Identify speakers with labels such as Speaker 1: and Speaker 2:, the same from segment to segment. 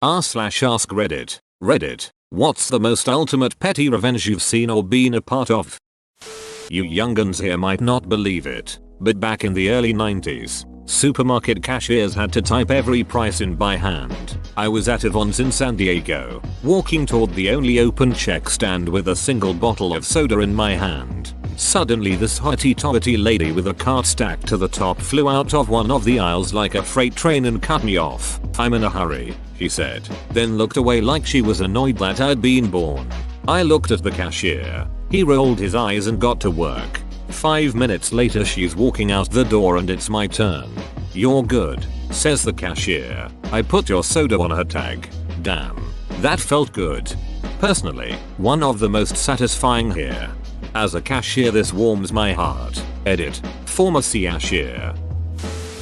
Speaker 1: r/askreddit. Reddit. What's the most ultimate petty revenge you've seen or been a part of? You younguns here might not believe it, but back in the early 90s, supermarket cashiers had to type every price in by hand. I was at Yvonne's in San Diego, walking toward the only open check stand with a single bottle of soda in my hand. Suddenly this hoity-toity lady with a cart stacked to the top flew out of one of the aisles like a freight train and cut me off. "I'm in a hurry," she said, then looked away like she was annoyed that I'd been born. I looked at the cashier. He rolled his eyes and got to work. 5 minutes later she's walking out the door and it's my turn. "You're good," says the cashier. "I put your soda on her tag." Damn. That felt good. Personally, one of the most satisfying here. As a cashier this warms my heart. Edit. Former cashier.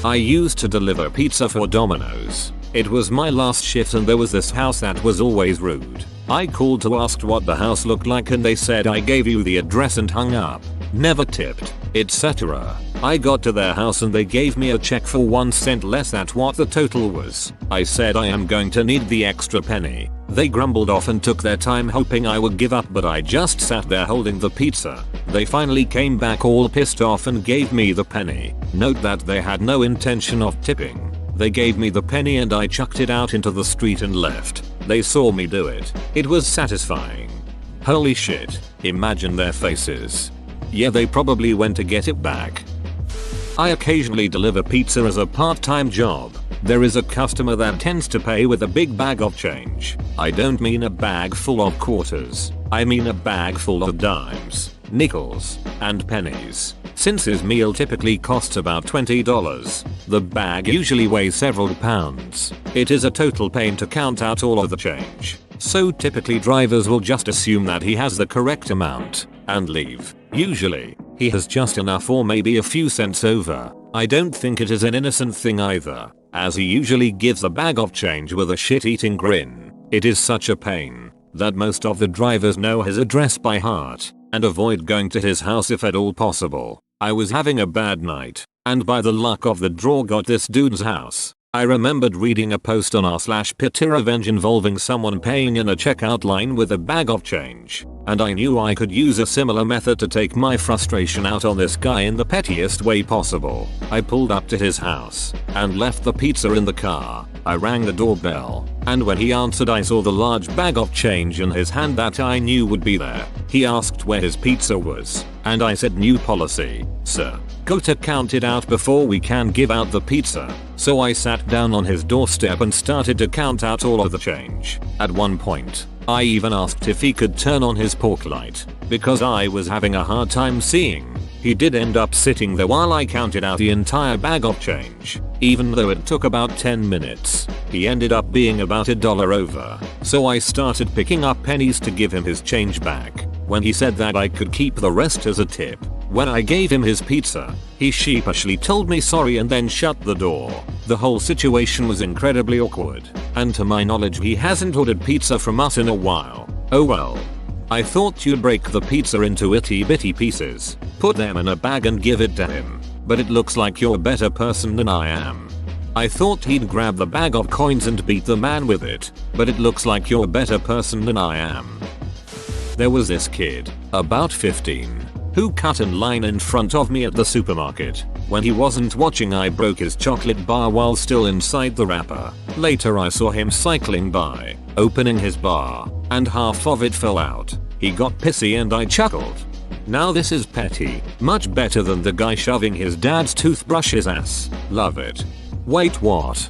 Speaker 1: I used to deliver pizza for Domino's. It was my last shift and there was this house that was always rude. I called to ask what the house looked like and they said I gave you the address and hung up. Never tipped, etc. I got to their house and they gave me a check for 1 cent less than what the total was. I said I am going to need the extra penny. They grumbled off and took their time hoping I would give up, but I just sat there holding the pizza. They finally came back all pissed off and gave me the penny. Note that they had no intention of tipping. They gave me the penny and I chucked it out into the street and left. They saw me do it. It was satisfying. Holy shit, imagine their faces. Yeah, they probably went to get it back. I occasionally deliver pizza as a part-time job. There is a customer that tends to pay with a big bag of change. I don't mean a bag full of quarters. I mean a bag full of dimes, nickels, and pennies. Since his meal typically costs about $20, the bag usually weighs several pounds. It is a total pain to count out all of the change. So typically drivers will just assume that he has the correct amount and leave. Usually, he has just enough or maybe a few cents over. I don't think it is an innocent thing either, as he usually gives a bag of change with a shit-eating grin. It is such a pain that most of the drivers know his address by heart and avoid going to his house if at all possible. I was having a bad night, and by the luck of the draw got this dude's house. I remembered reading a post on r/petty revenge involving someone paying in a checkout line with a bag of change, and I knew I could use a similar method to take my frustration out on this guy in the pettiest way possible. I pulled up to his house and left the pizza in the car. I rang the doorbell, and when he answered I saw the large bag of change in his hand that I knew would be there. He asked where his pizza was, and I said new policy, sir. Go to count it out before we can give out the pizza. So I sat down on his doorstep and started to count out all of the change. At one point, I even asked if he could turn on his porch light, because I was having a hard time seeing. He did end up sitting there while I counted out the entire bag of change. Even though it took about 10 minutes, he ended up being about $1 over. So I started picking up pennies to give him his change back, when he said that I could keep the rest as a tip. When I gave him his pizza, he sheepishly told me sorry and then shut the door. The whole situation was incredibly awkward, and to my knowledge he hasn't ordered pizza from us in a while. Oh well. I thought you'd break the pizza into itty bitty pieces, put them in a bag and give it to him, but it looks like you're a better person than I am. I thought he'd grab the bag of coins and beat the man with it, but it looks like you're a better person than I am. There was this kid, about 15, who cut in line in front of me at the supermarket. When he wasn't watching I broke his chocolate bar while still inside the wrapper. Later I saw him cycling by, opening his bar, and half of it fell out. He got pissy and I chuckled. Now this is petty, much better than the guy shoving his dad's toothbrush his ass. Love it. Wait, what?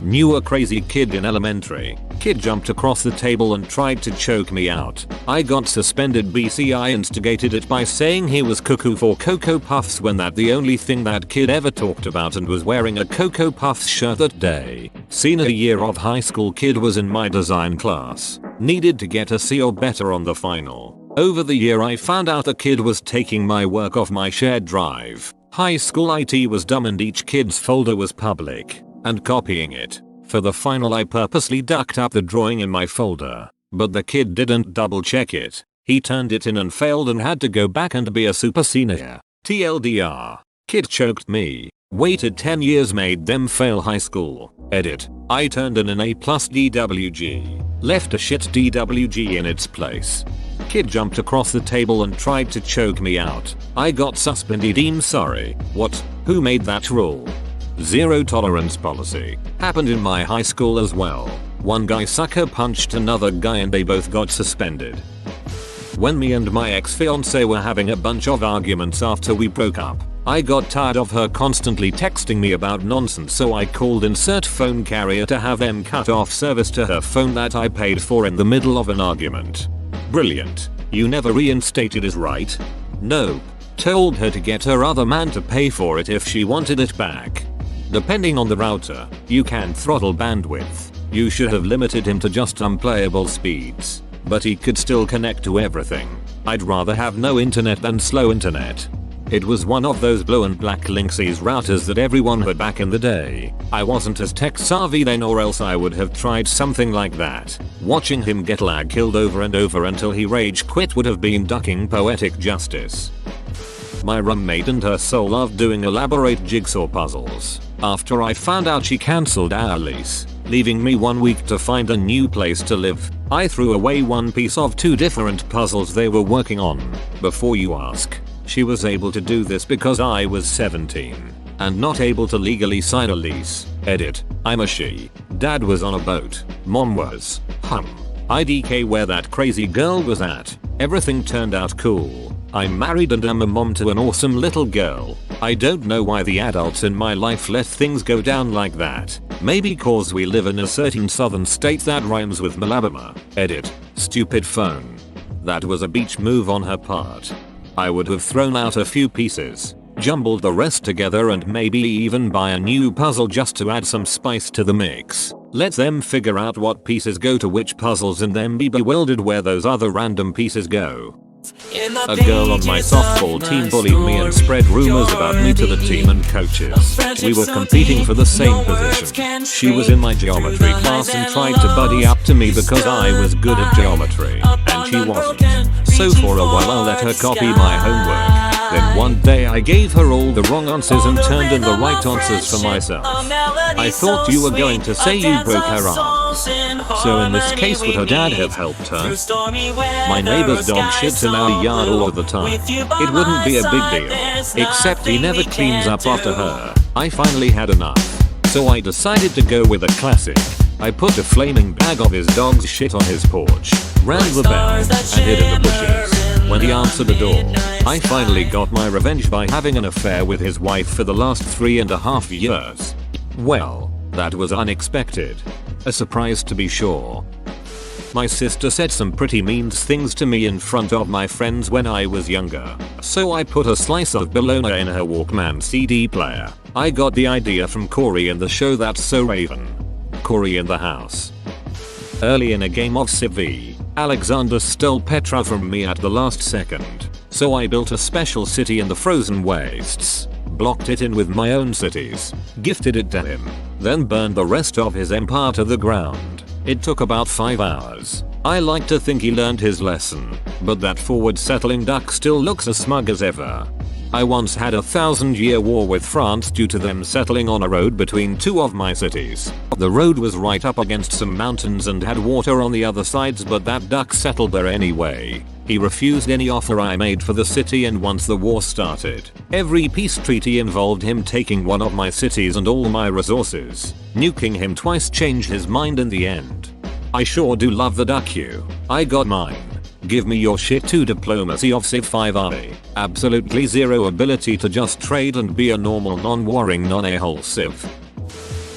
Speaker 1: Knew a crazy kid in elementary. Kid jumped across the table and tried to choke me out. I got suspended BC. I instigated it by saying he was cuckoo for Cocoa Puffs when that the only thing that kid ever talked about and was wearing a Cocoa Puffs shirt that day. Senior year of high school, kid was in my design class. Needed to get a C or better on the final. Over the year I found out the kid was taking my work off my shared drive. High school IT was dumb and each kid's folder was public, and copying it. For the final I purposely ducked up the drawing in my folder, but the kid didn't double check it. He turned it in and failed and had to go back and be a super senior. TLDR. Kid choked me. Waited 10 years made them fail high school. Edit. I turned in an A+ DWG. Left a shit DWG in its place. Kid jumped across the table and tried to choke me out. I got suspended. I'm sorry. What? Who made that rule? Zero tolerance policy. Happened in my high school as well. One guy sucker punched another guy and they both got suspended. When me and my ex-fiance were having a bunch of arguments after we broke up, I got tired of her constantly texting me about nonsense, so I called insert phone carrier to have them cut off service to her phone that I paid for in the middle of an argument. Brilliant. You never reinstated it, right? Nope. Told her to get her other man to pay for it if she wanted it back. Depending on the router, you can throttle bandwidth. You should have limited him to just unplayable speeds. But he could still connect to everything. I'd rather have no internet than slow internet. It was one of those blue and black Linksys routers that everyone had back in the day. I wasn't as tech savvy then, or else I would have tried something like that. Watching him get lag killed over and over until he rage quit would have been ducking poetic justice. My roommate and her soul loved doing elaborate jigsaw puzzles. After I found out she cancelled our lease, leaving me 1 week to find a new place to live, I threw away one piece of 2 different puzzles they were working on. Before you ask, she was able to do this because I was 17 and not able to legally sign a lease. Edit. I'm a she. Dad was on a boat. Mom was. IDK where that crazy girl was at. Everything turned out cool. I'm married and am a mom to an awesome little girl. I don't know why the adults in my life let things go down like that. Maybe cause we live in a certain southern state that rhymes with Malabama. Edit. Stupid phone. That was a beach move on her part. I would have thrown out a few pieces, jumbled the rest together, and maybe even buy a new puzzle just to add some spice to the mix. Let them figure out what pieces go to which puzzles and then be bewildered where those other random pieces go. A girl on my softball team bullied me and spread rumors about me to the team and coaches. We were competing for the same position. She was in my geometry class and tried to buddy up to me because I was good at geometry, and she wasn't. So for a while I let her copy my homework. Then one day I gave her all the wrong answers and turned in the right answers for myself. I thought you were going to say you broke her arms. So in this case, would her dad have helped her? My neighbor's dog shits in our yard all of the time. It wouldn't be a big deal, except he never cleans up after her. I finally had enough, so I decided to go with a classic. I put a flaming bag of his dog's shit on his porch, rang the bell, and hid in the bushes. When he answered the door, I finally got my revenge by having an affair with his wife for the last 3.5 years. Well, that was unexpected. A surprise to be sure. My sister said some pretty mean things to me in front of my friends when I was younger, so I put a slice of bologna in her Walkman CD player. I got the idea from Corey in the show That's So Raven. Corey in the house. Early in a game of Civ V, Alexander stole Petra from me at the last second, so I built a special city in the frozen wastes, blocked it in with my own cities, gifted it to him, then burned the rest of his empire to the ground. It took about 5 hours. I like to think he learned his lesson, but that forward settling duck still looks as smug as ever. I once had a 1,000-year war with France due to them settling on a road between 2 of my cities. The road was right up against some mountains and had water on the other sides, but that duck settled there anyway. He refused any offer I made for the city, and once the war started, every peace treaty involved him taking one of my cities and all my resources. Nuking him twice changed his mind in the end. I sure do love the duck you. I got mine. Give me your shit too. Diplomacy of Civ 5i. Absolutely zero ability to just trade and be a normal non-warring non-a-hole Civ.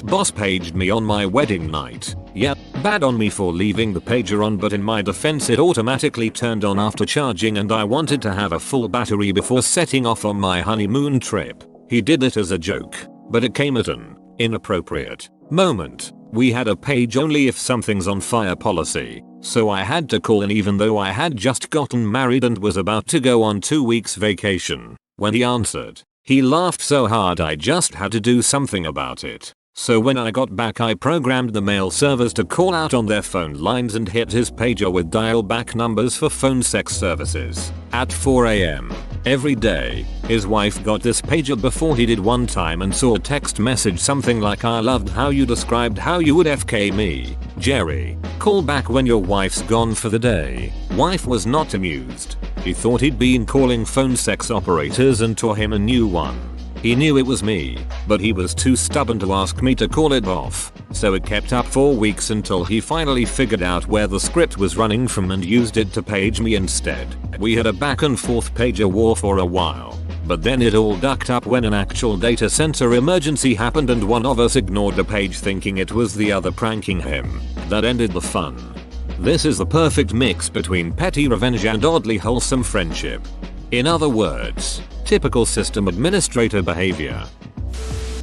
Speaker 1: Boss paged me on my wedding night. Yeah, bad on me for leaving the pager on, but in my defense it automatically turned on after charging and I wanted to have a full battery before setting off on my honeymoon trip. He did it as a joke, but it came at an inappropriate moment. We had a page only if something's on fire policy, so I had to call in even though I had just gotten married and was about to go on 2 weeks vacation. When he answered, he laughed so hard I just had to do something about it. So when I got back I programmed the mail servers to call out on their phone lines and hit his pager with dial back numbers for phone sex services. At 4 AM, every day. His wife got this pager before he did one time and saw a text message something like, "I loved how you described how you would FK me. Jerry, call back when your wife's gone for the day." Wife was not amused. He thought he'd been calling phone sex operators and tore him a new one. He knew it was me, but he was too stubborn to ask me to call it off, so it kept up for weeks until he finally figured out where the script was running from and used it to page me instead. We had a back and forth pager war for a while, but then it all ducked up when an actual data center emergency happened and one of us ignored the page thinking it was the other pranking him. That ended the fun. This is the perfect mix between petty revenge and oddly wholesome friendship. In other words, typical system administrator behavior.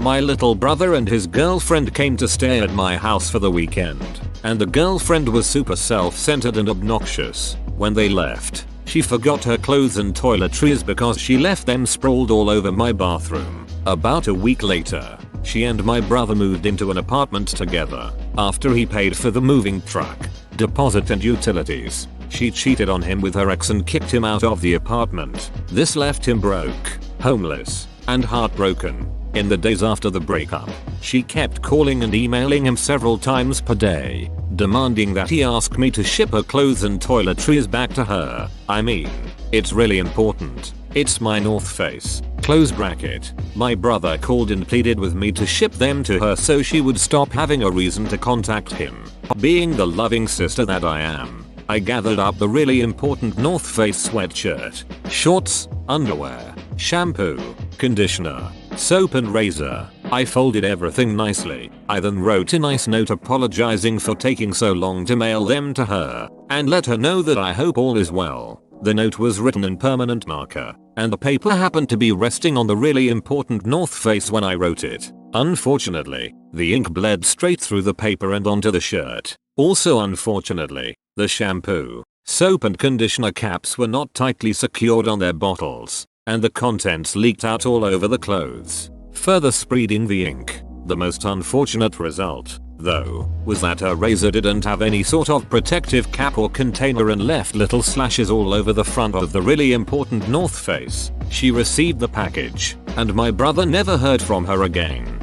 Speaker 1: My little brother and his girlfriend came to stay at my house for the weekend, and the girlfriend was super self-centered and obnoxious. When they left, she forgot her clothes and toiletries because she left them sprawled all over my bathroom. About a week later, she and my brother moved into an apartment together. After he paid for the moving truck, deposit and utilities, she cheated on him with her ex and kicked him out of the apartment. This left him broke, homeless, and heartbroken. In the days after the breakup, she kept calling and emailing him several times per day, demanding that he ask me to ship her clothes and toiletries back to her. I mean, it's really important. It's my North Face. Close bracket. My brother called and pleaded with me to ship them to her so she would stop having a reason to contact him. Being the loving sister that I am, I gathered up the really important North Face sweatshirt, shorts, underwear, shampoo, conditioner, soap and razor. I folded everything nicely. I then wrote a nice note apologizing for taking so long to mail them to her, and let her know that I hope all is well. The note was written in permanent marker, and the paper happened to be resting on the really important North Face when I wrote it. Unfortunately, the ink bled straight through the paper and onto the shirt. Also unfortunately, the shampoo, soap and conditioner caps were not tightly secured on their bottles, and the contents leaked out all over the clothes, further spreading the ink. The most unfortunate result, though, was that her razor didn't have any sort of protective cap or container and left little slashes all over the front of the really important North Face. She received the package, and my brother never heard from her again.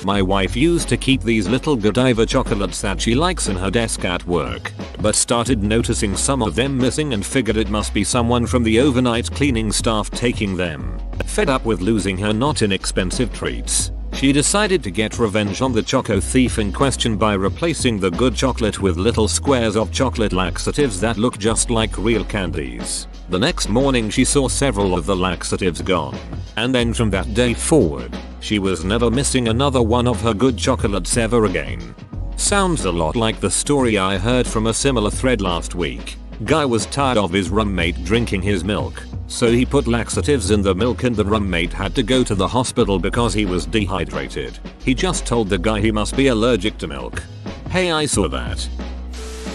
Speaker 1: My wife used to keep these little Godiva chocolates that she likes in her desk at work, but started noticing some of them missing and figured it must be someone from the overnight cleaning staff taking them. Fed up with losing her not inexpensive treats, she decided to get revenge on the choco thief in question by replacing the good chocolate with little squares of chocolate laxatives that look just like real candies. The next morning she saw several of the laxatives gone, and then from that day forward, she was never missing another one of her good chocolates ever again. Sounds a lot like the story I heard from a similar thread last week. Guy was tired of his roommate drinking his milk, so he put laxatives in the milk and the roommate had to go to the hospital because he was dehydrated. He just told the guy he must be allergic to milk. Hey, I saw that.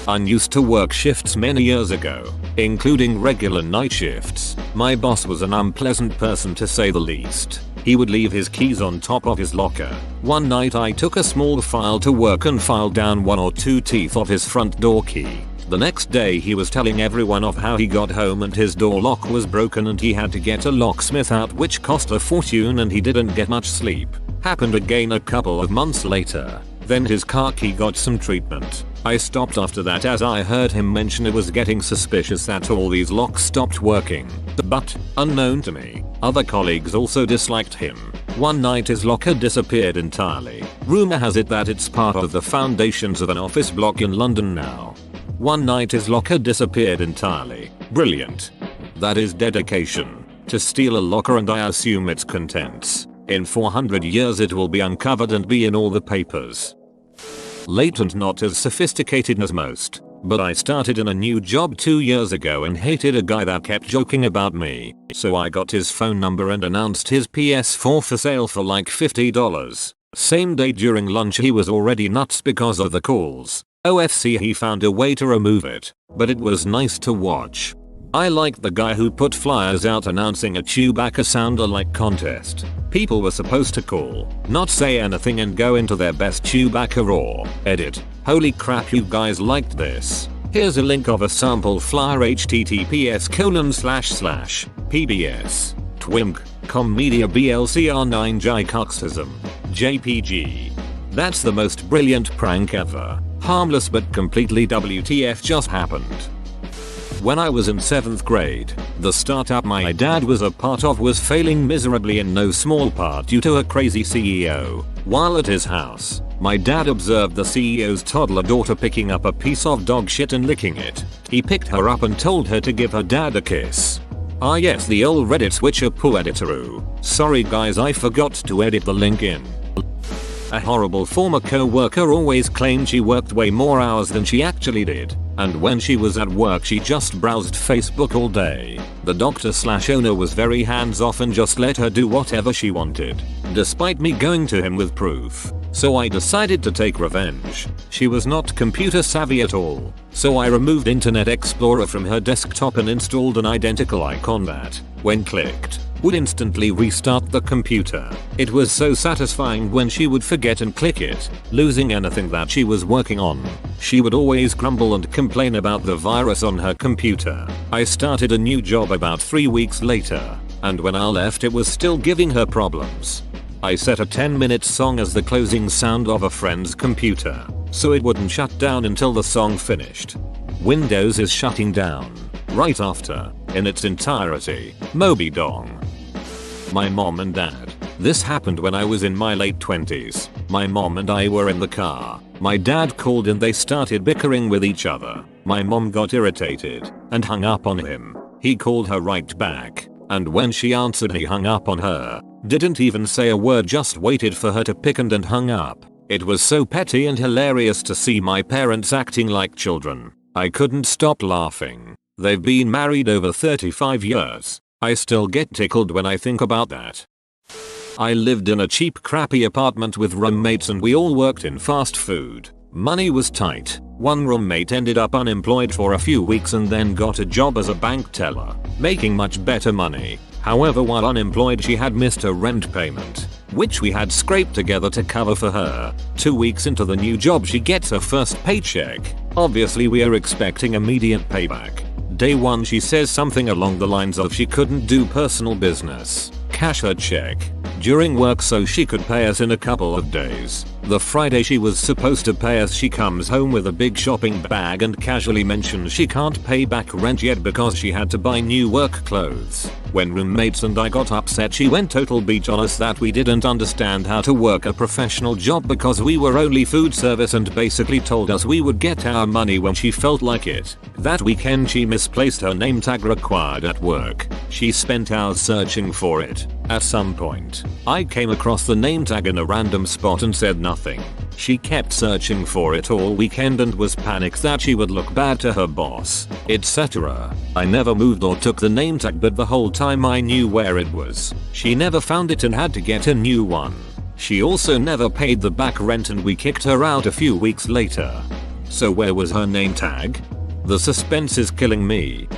Speaker 1: I used to work shifts many years ago, including regular night shifts. My boss was an unpleasant person to say the least. He would leave his keys on top of his locker. One night I took a small file to work and filed down 1 or 2 teeth of his front door key. The next day he was telling everyone of how he got home and his door lock was broken and he had to get a locksmith out, which cost a fortune, and he didn't get much sleep. Happened again a couple of months later. Then his car key got some treatment. I stopped after that as I heard him mention it was getting suspicious that all these locks stopped working. But, unknown to me, other colleagues also disliked him. One night his locker disappeared entirely. Rumor has it that it's part of the foundations of an office block in London now. One night his locker disappeared entirely. Brilliant. That is dedication. To steal a locker and I assume its contents. In 400 years it will be uncovered and be in all the papers. Late and not as sophisticated as most, but I started in a new job 2 years ago and hated a guy that kept joking about me, so I got his phone number and announced his PS4 for sale for like $50. Same day during lunch he was already nuts because of the calls. OFC he found a way to remove it, but it was nice to watch. I liked the guy who put flyers out announcing a Chewbacca sound-alike contest. People were supposed to call, not say anything, and go into their best Chewbacca roar. Edit. Holy crap, you guys liked this. Here's a link of a sample flyer https://pbs twimk com media blcr9 jcoxism jpg. That's the most brilliant prank ever. Harmless but completely WTF just happened. When I was in 7th grade, the startup my dad was a part of was failing miserably in no small part due to a crazy CEO. While at his house, my dad observed the CEO's toddler daughter picking up a piece of dog shit and licking it. He picked her up and told her to give her dad a kiss. Ah yes, the old Reddit switcher poo editoroo. Sorry guys, I forgot to edit the link in. A horrible former co-worker always claimed she worked way more hours than she actually did, and when she was at work she just browsed Facebook all day. The doctor/owner was very hands-off and just let her do whatever she wanted, despite me going to him with proof. So I decided to take revenge. She was not computer savvy at all, so I removed Internet Explorer from her desktop and installed an identical icon that, when clicked, would instantly restart the computer. It was so satisfying when she would forget and click it, losing anything that she was working on. She would always grumble and complain about the virus on her computer. I started a new job about 3 weeks later, and when I left it was still giving her problems. I set a 10-minute song as the closing sound of a friend's computer, so it wouldn't shut down until the song finished. Windows is shutting down right after, in its entirety, Moby Dong. My mom and dad. This happened when I was in my late 20s. My mom and I were in the car. My dad called and they started bickering with each other. My mom got irritated and hung up on him. He called her right back, and when she answered he hung up on her. Didn't even say a word, just waited for her to pick and hung up. It was so petty and hilarious to see my parents acting like children. I couldn't stop laughing. They've been married over 35 years. I still get tickled when I think about that. I lived in a cheap crappy apartment with roommates and we all worked in fast food. Money was tight. One roommate ended up unemployed for a few weeks and then got a job as a bank teller, making much better money. However, while unemployed she had missed her rent payment, which we had scraped together to cover for her. 2 weeks into the new job she gets her first paycheck. Obviously we are expecting immediate payback. Day 1 she says something along the lines of she couldn't do personal business, cash her check, during work so she could pay us in a couple of days. The Friday she was supposed to pay us she comes home with a big shopping bag and casually mentions she can't pay back rent yet because she had to buy new work clothes. When roommates and I got upset she went total beach on us that we didn't understand how to work a professional job because we were only food service and basically told us we would get our money when she felt like it. That weekend she misplaced her name tag required at work. She spent hours searching for it. At some point, I came across the name tag in a random spot and said nothing. She kept searching for it all weekend and was panicked that she would look bad to her boss, etc. I never moved or took the name tag, but the whole time I knew where it was. She never found it and had to get a new one. She also never paid the back rent and we kicked her out a few weeks later. So where was her name tag? The suspense is killing me.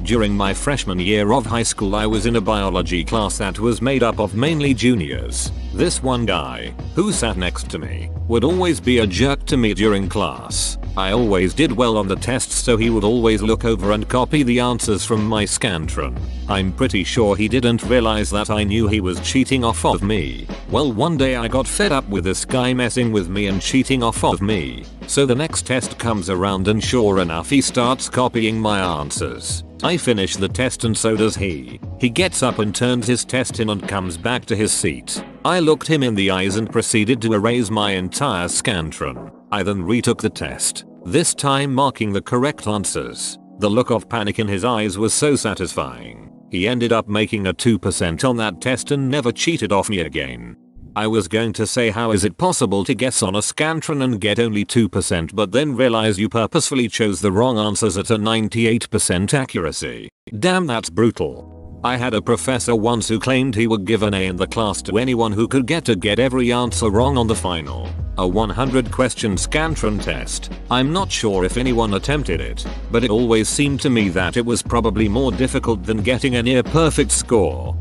Speaker 1: During my freshman year of high school I was in a biology class that was made up of mainly juniors. This one guy, who sat next to me, would always be a jerk to me during class. I always did well on the tests so he would always look over and copy the answers from my Scantron. I'm pretty sure he didn't realize that I knew he was cheating off of me. Well, one day I got fed up with this guy messing with me and cheating off of me. So the next test comes around and sure enough he starts copying my answers. I finish the test and so does he. He gets up and turns his test in and comes back to his seat. I looked him in the eyes and proceeded to erase my entire Scantron. I then retook the test, this time marking the correct answers. The look of panic in his eyes was so satisfying. He ended up making a 2% on that test and never cheated off me again. I was going to say how is it possible to guess on a Scantron and get only 2% but then realize you purposefully chose the wrong answers at a 98% accuracy. Damn, that's brutal. I had a professor once who claimed he would give an A in the class to anyone who could get every answer wrong on the final. A 100 question Scantron test. I'm not sure if anyone attempted it, but it always seemed to me that it was probably more difficult than getting a near perfect score.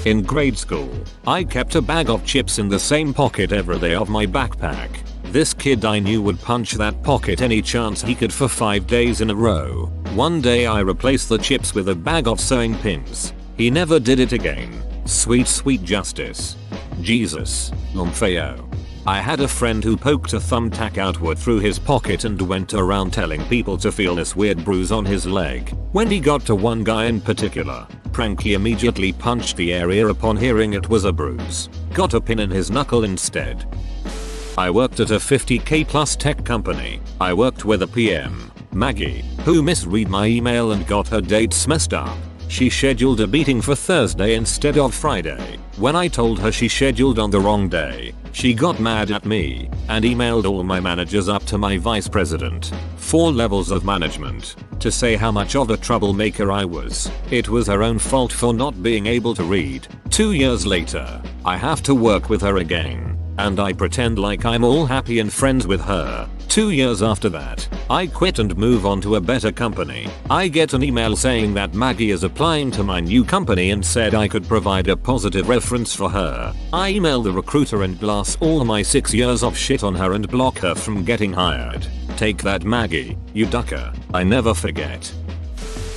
Speaker 1: In grade school, I kept a bag of chips in the same pocket every day of my backpack. This kid I knew would punch that pocket any chance he could for 5 days in a row. One day I replaced the chips with a bag of sewing pins. He never did it again. Sweet justice. Jesus. Feo. I had a friend who poked a thumbtack outward through his pocket and went around telling people to feel this weird bruise on his leg. When he got to one guy in particular, Pranky immediately punched the area upon hearing it was a bruise. Got a pin in his knuckle instead. I worked at a 50k plus tech company. I worked with a PM, Maggie, who misread my email and got her dates messed up. She scheduled a meeting for Thursday instead of Friday. When I told her she scheduled on the wrong day, she got mad at me and emailed all my managers up to my vice president, 4 levels of management, to say how much of a troublemaker I was. It was her own fault for not being able to read. 2 years later, I have to work with her again, and I pretend like I'm all happy and friends with her. 2 years after that, I quit and move on to a better company. I get an email saying that Maggie is applying to my new company and said I could provide a positive reference for her. I email the recruiter and blast all my 6 years of shit on her and block her from getting hired. Take that, Maggie, you ducker. I never forget.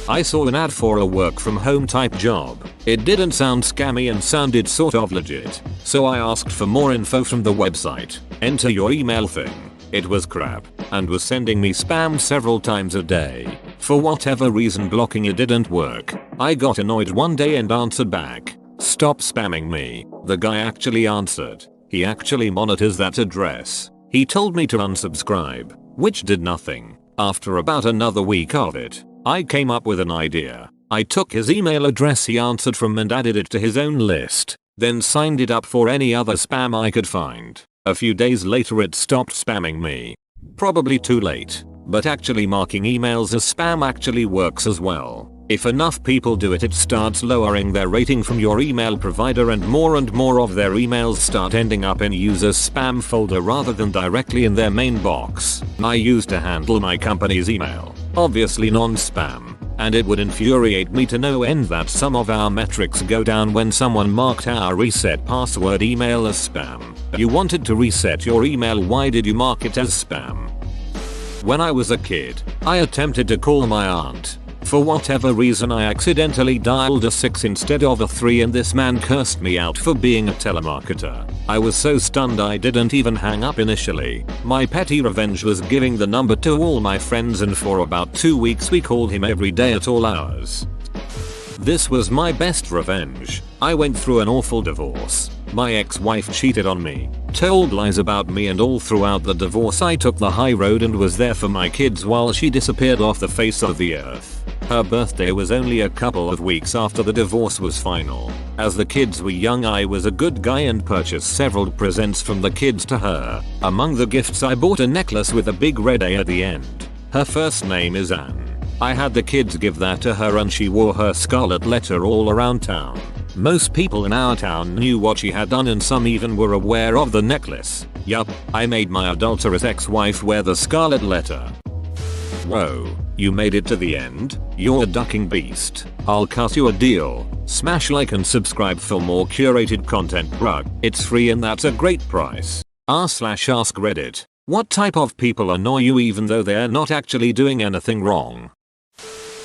Speaker 1: I saw an ad for a work from home type job. It didn't sound scammy and sounded sort of legit, so I asked for more info from the website. Enter your email thing. It was crap and was sending me spam several times a day. For whatever reason blocking it didn't work. I got annoyed one day and answered back. Stop spamming me. The guy actually answered. He actually monitors that address. He told me to unsubscribe, which did nothing. After about another week of it, I came up with an idea. I took his email address he answered from and added it to his own list, then signed it up for any other spam I could find. A few days later it stopped spamming me. Probably too late, but actually marking emails as spam actually works as well. If enough people do it, it starts lowering their rating from your email provider and more of their emails start ending up in users' spam folder rather than directly in their main box. I used to handle my company's email, obviously non-spam, and it would infuriate me to no end that some of our metrics go down when someone marked our reset password email as spam. You wanted to reset your email, why did you mark it as spam? When I was a kid, I attempted to call my aunt. For whatever reason I accidentally dialed a 6 instead of a 3 and this man cursed me out for being a telemarketer. I was so stunned I didn't even hang up initially. My petty revenge was giving the number to all my friends, and for about 2 weeks we called him every day at all hours. This was my best revenge. I went through an awful divorce. My ex-wife cheated on me, told lies about me, and all throughout the divorce I took the high road and was there for my kids while she disappeared off the face of the earth. Her birthday was only a couple of weeks after the divorce was final. As the kids were young I was a good guy and purchased several presents from the kids to her. Among the gifts I bought a necklace with a big red A at the end. Her first name is Anne. I had the kids give that to her and she wore her scarlet letter all around town. Most people in our town knew what she had done and some even were aware of the necklace. Yup, I made my adulterous ex-wife wear the scarlet letter. Whoa, you made it to the end? You're a ducking beast. I'll cut you a deal. Smash like and subscribe for more curated content, bruh. It's free and that's a great price. r/AskReddit. What type of people annoy you even though they're not actually doing anything wrong?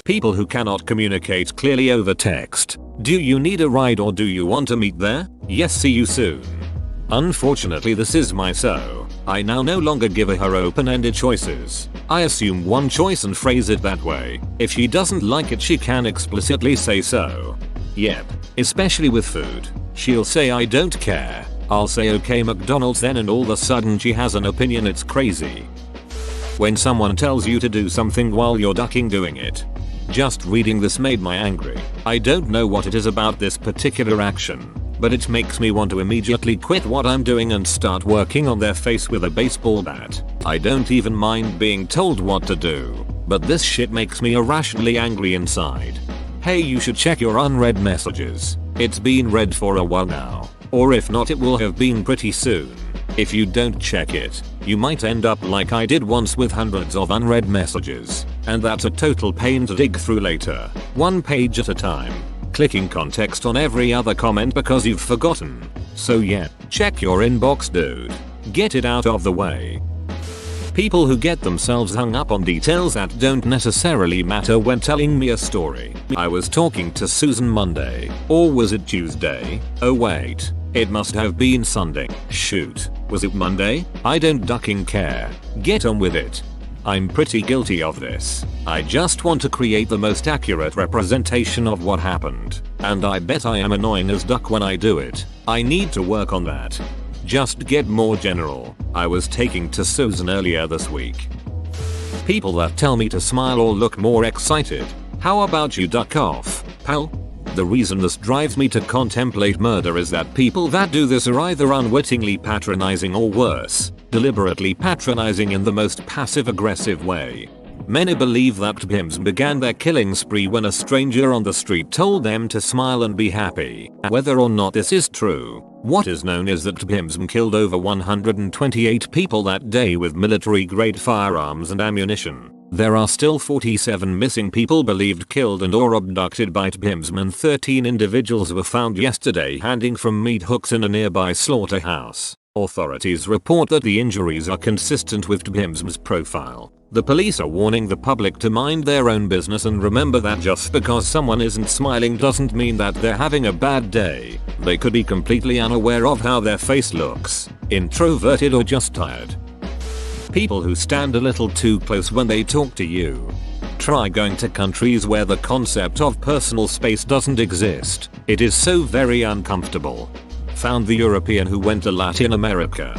Speaker 1: People who cannot communicate clearly over text. Do you need a ride or do you want to meet there? Yes, see you soon. Unfortunately this is my so. I now no longer give her open-ended choices. I assume one choice and phrase it that way. If she doesn't like it she can explicitly say so. Yep, especially with food. She'll say I don't care. I'll say okay McDonald's then and all of a sudden she has an opinion. It's crazy. When someone tells you to do something while you're ducking doing it. Just reading this made me angry. I don't know what it is about this particular action, but it makes me want to immediately quit what I'm doing and start working on their face with a baseball bat. I don't even mind being told what to do, but this shit makes me irrationally angry inside. Hey, you should check your unread messages. It's been read for a while now, or if not it will have been pretty soon. If you don't check it, you might end up like I did once with hundreds of unread messages, and that's a total pain to dig through later, one page at a time, clicking context on every other comment because you've forgotten. So yeah, check your inbox, dude. Get it out of the way. People who get themselves hung up on details that don't necessarily matter when telling me a story. I was talking to Susan Monday. Or was it Tuesday? Oh wait. It must have been Sunday. Shoot. Was it Monday? I don't ducking care. Get on with it. I'm pretty guilty of this. I just want to create the most accurate representation of what happened. And I bet I am annoying as duck when I do it. I need to work on that. Just get more general. I was taking to Susan earlier this week. People that tell me to smile or look more excited. How about you duck off, pal? The reason this drives me to contemplate murder is that people that do this are either unwittingly patronizing or worse, deliberately patronizing in the most passive-aggressive way. Many believe that TPIMs began their killing spree when a stranger on the street told them to smile and be happy. Whether or not this is true, what is known is that TPIMs killed over 128 people that day with military-grade firearms and ammunition. There are still 47 missing people believed killed and or abducted by TPIMs, and 13 individuals were found yesterday hanging from meat hooks in a nearby slaughterhouse. Authorities report that the injuries are consistent with TPIM's profile. The police are warning the public to mind their own business and remember that just because someone isn't smiling doesn't mean that they're having a bad day. They could be completely unaware of how their face looks, introverted or just tired. People who stand a little too close when they talk to you. Try going to countries where the concept of personal space doesn't exist. It is so very uncomfortable. Found the European who went to Latin America.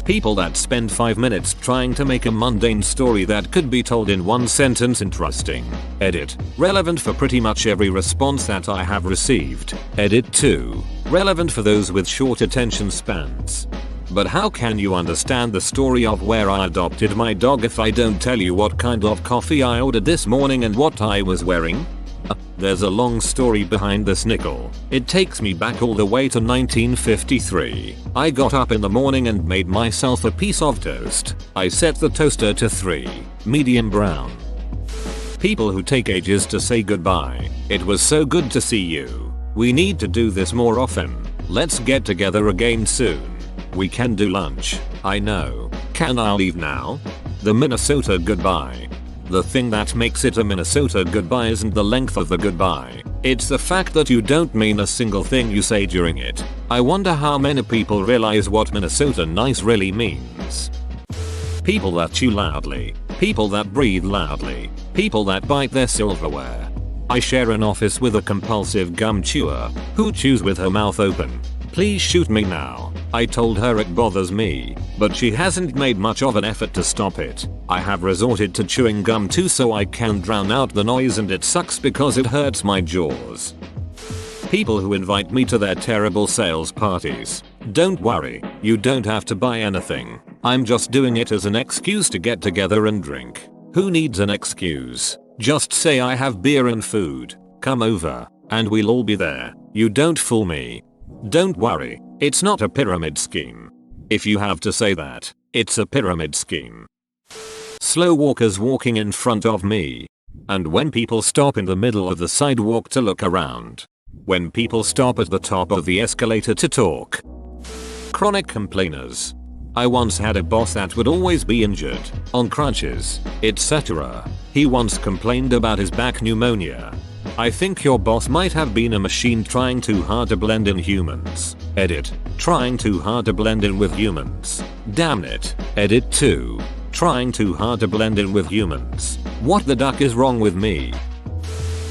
Speaker 1: People that spend 5 minutes trying to make a mundane story that could be told in one sentence interesting. Edit. Relevant for pretty much every response that I have received. Edit 2. Relevant for those with short attention spans. But how can you understand the story of where I adopted my dog if I don't tell you what kind of coffee I ordered this morning and what I was wearing? There's a long story behind this nickel. It takes me back all the way to 1953. I got up in the morning and made myself a piece of toast. I set the toaster to 3, medium brown. People who take ages to say goodbye. It was so good to see you. We need to do this more often. Let's get together again soon. We can do lunch. I know. Can I leave now? The Minnesota goodbye. The thing that makes it a Minnesota goodbye isn't the length of the goodbye. It's the fact that you don't mean a single thing you say during it. I wonder how many people realize what Minnesota nice really means. People that chew loudly. People that breathe loudly. People that bite their silverware. I share an office with a compulsive gum chewer who chews with her mouth open. Please shoot me now. I told her it bothers me, but she hasn't made much of an effort to stop it. I have resorted to chewing gum too so I can drown out the noise, and it sucks because it hurts my jaws. People who invite me to their terrible sales parties. Don't worry, you don't have to buy anything. I'm just doing it as an excuse to get together and drink. Who needs an excuse? Just say I have beer and food. Come over, and we'll all be there. You don't fool me. Don't worry, it's not a pyramid scheme. If you have to say that, it's a pyramid scheme. Slow walkers walking in front of me. And when people stop in the middle of the sidewalk to look around. When people stop at the top of the escalator to talk. Chronic complainers. I once had a boss that would always be injured, on crutches, etc. He once complained about his back pneumonia. I think your boss might have been a machine trying too hard to blend in humans. Edit. Trying too hard to blend in with humans. Damn it. Edit 2. Trying too hard to blend in with humans. What the duck is wrong with me?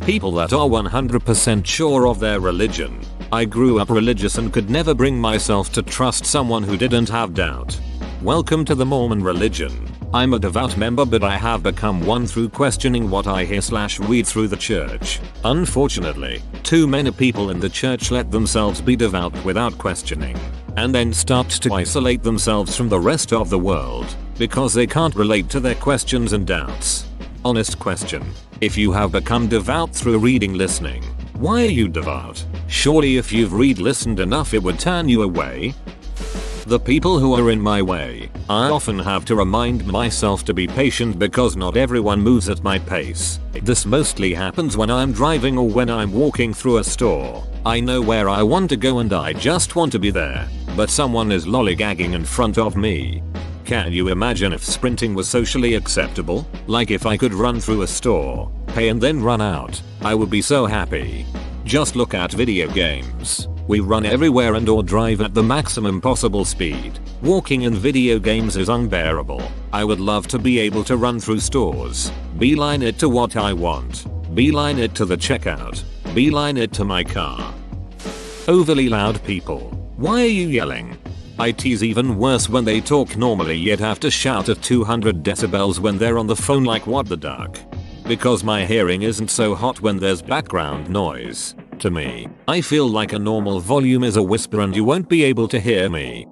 Speaker 1: People that are 100% sure of their religion. I grew up religious and could never bring myself to trust someone who didn't have doubt. Welcome to the Mormon religion. I'm a devout member, but I have become one through questioning what I hear/read through the church. Unfortunately, too many people in the church let themselves be devout without questioning, and then start to isolate themselves from the rest of the world because they can't relate to their questions and doubts. Honest question. If you have become devout through reading listening, why are you devout? Surely if you've listened enough it would turn you away. The people who are in my way, I often have to remind myself to be patient because not everyone moves at my pace. This mostly happens when I'm driving or when I'm walking through a store. I know where I want to go and I just want to be there. but someone is lollygagging in front of me. Can you imagine if sprinting was socially acceptable? Like if I could run through a store, pay and then run out, I would be so happy. Just look at video games. We run everywhere and or drive at the maximum possible speed. Walking in video games is unbearable. I would love to be able to run through stores, beeline it to what I want, beeline it to the checkout, beeline it to my car. Overly loud people. Why are you yelling? IT's even worse when they talk normally yet have to shout at 200 decibels when they're on the phone, like what the duck? Because my hearing isn't so hot when there's background noise. To me, I feel like a normal volume is a whisper and you won't be able to hear me.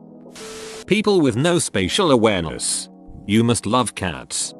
Speaker 1: People with no spatial awareness. You must love cats.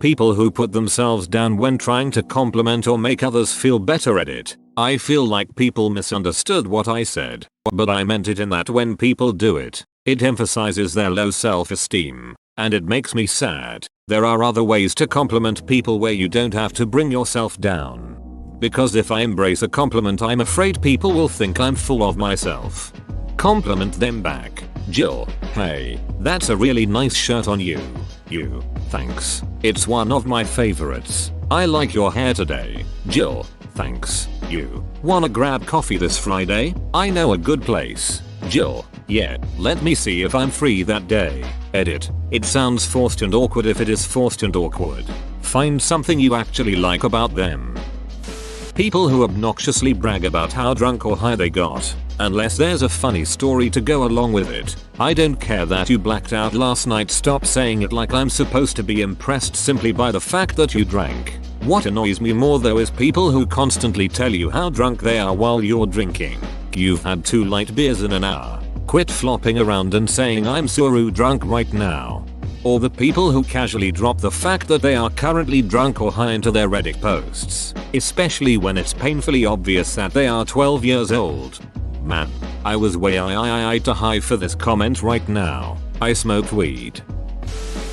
Speaker 1: People who put themselves down when trying to compliment or make others feel better at it. I feel like people misunderstood what I said, but I meant it in that when people do it, it emphasizes their low self-esteem, and it makes me sad. There are other ways to compliment people where you don't have to bring yourself down. Because if I embrace a compliment, I'm afraid people will think I'm full of myself. Compliment them back. Jill, hey, that's a really nice shirt on you. You, thanks. It's one of my favorites. I like your hair today. Jill, thanks. You, wanna grab coffee this Friday? I know a good place. Jill, yeah, let me see if I'm free that day. Edit. It sounds forced and awkward if it is forced and awkward. Find something you actually like about them. People who obnoxiously brag about how drunk or high they got, unless there's a funny story to go along with it. I don't care that you blacked out last night, stop saying it like I'm supposed to be impressed simply by the fact that you drank. What annoys me more though is people who constantly tell you how drunk they are while you're drinking. You've had 2 light beers in an hour. Quit flopping around and saying I'm so drunk right now. Or the people who casually drop the fact that they are currently drunk or high into their Reddit posts, especially when it's painfully obvious that they are 12 years old. Man, I was way to high for this comment right now. I smoke weed.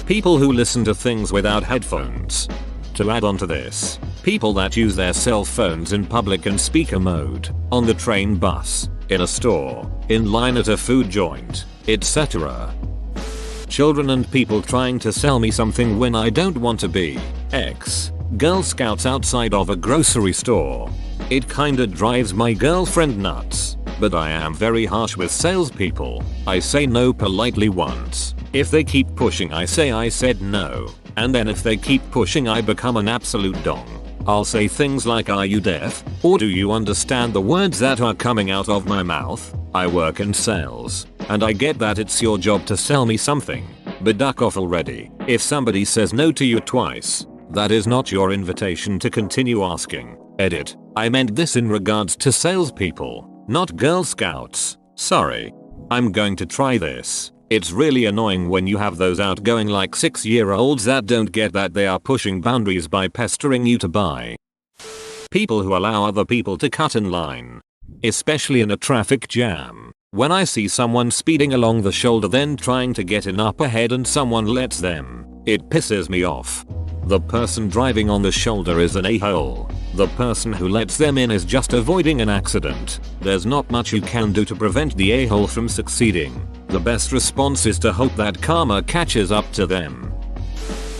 Speaker 1: People who listen to things without headphones. To add on to this, people that use their cell phones in public and speaker mode, on the train, bus, in a store, in line at a food joint, etc. Children and people trying to sell me something when I don't want to be. Girl Scouts outside of a grocery store. It kinda drives my girlfriend nuts, but I am very harsh with salespeople. I say no politely once. If they keep pushing, I say I said no. And then if they keep pushing, I become an absolute dong. I'll say things like, are you deaf? Or do you understand the words that are coming out of my mouth? I work in sales, and I get that it's your job to sell me something. But duck off already. If somebody says no to you twice, that is not your invitation to continue asking. Edit. I meant this in regards to salespeople, not Girl Scouts. Sorry. I'm going to try this. It's really annoying when you have those outgoing like 6-year-olds that don't get that they are pushing boundaries by pestering you to buy. People who allow other people to cut in line. Especially in a traffic jam. When I see someone speeding along the shoulder then trying to get in up ahead and someone lets them, it pisses me off. The person driving on the shoulder is an a-hole. The person who lets them in is just avoiding an accident. There's not much you can do to prevent the a-hole from succeeding. The best response is to hope that karma catches up to them.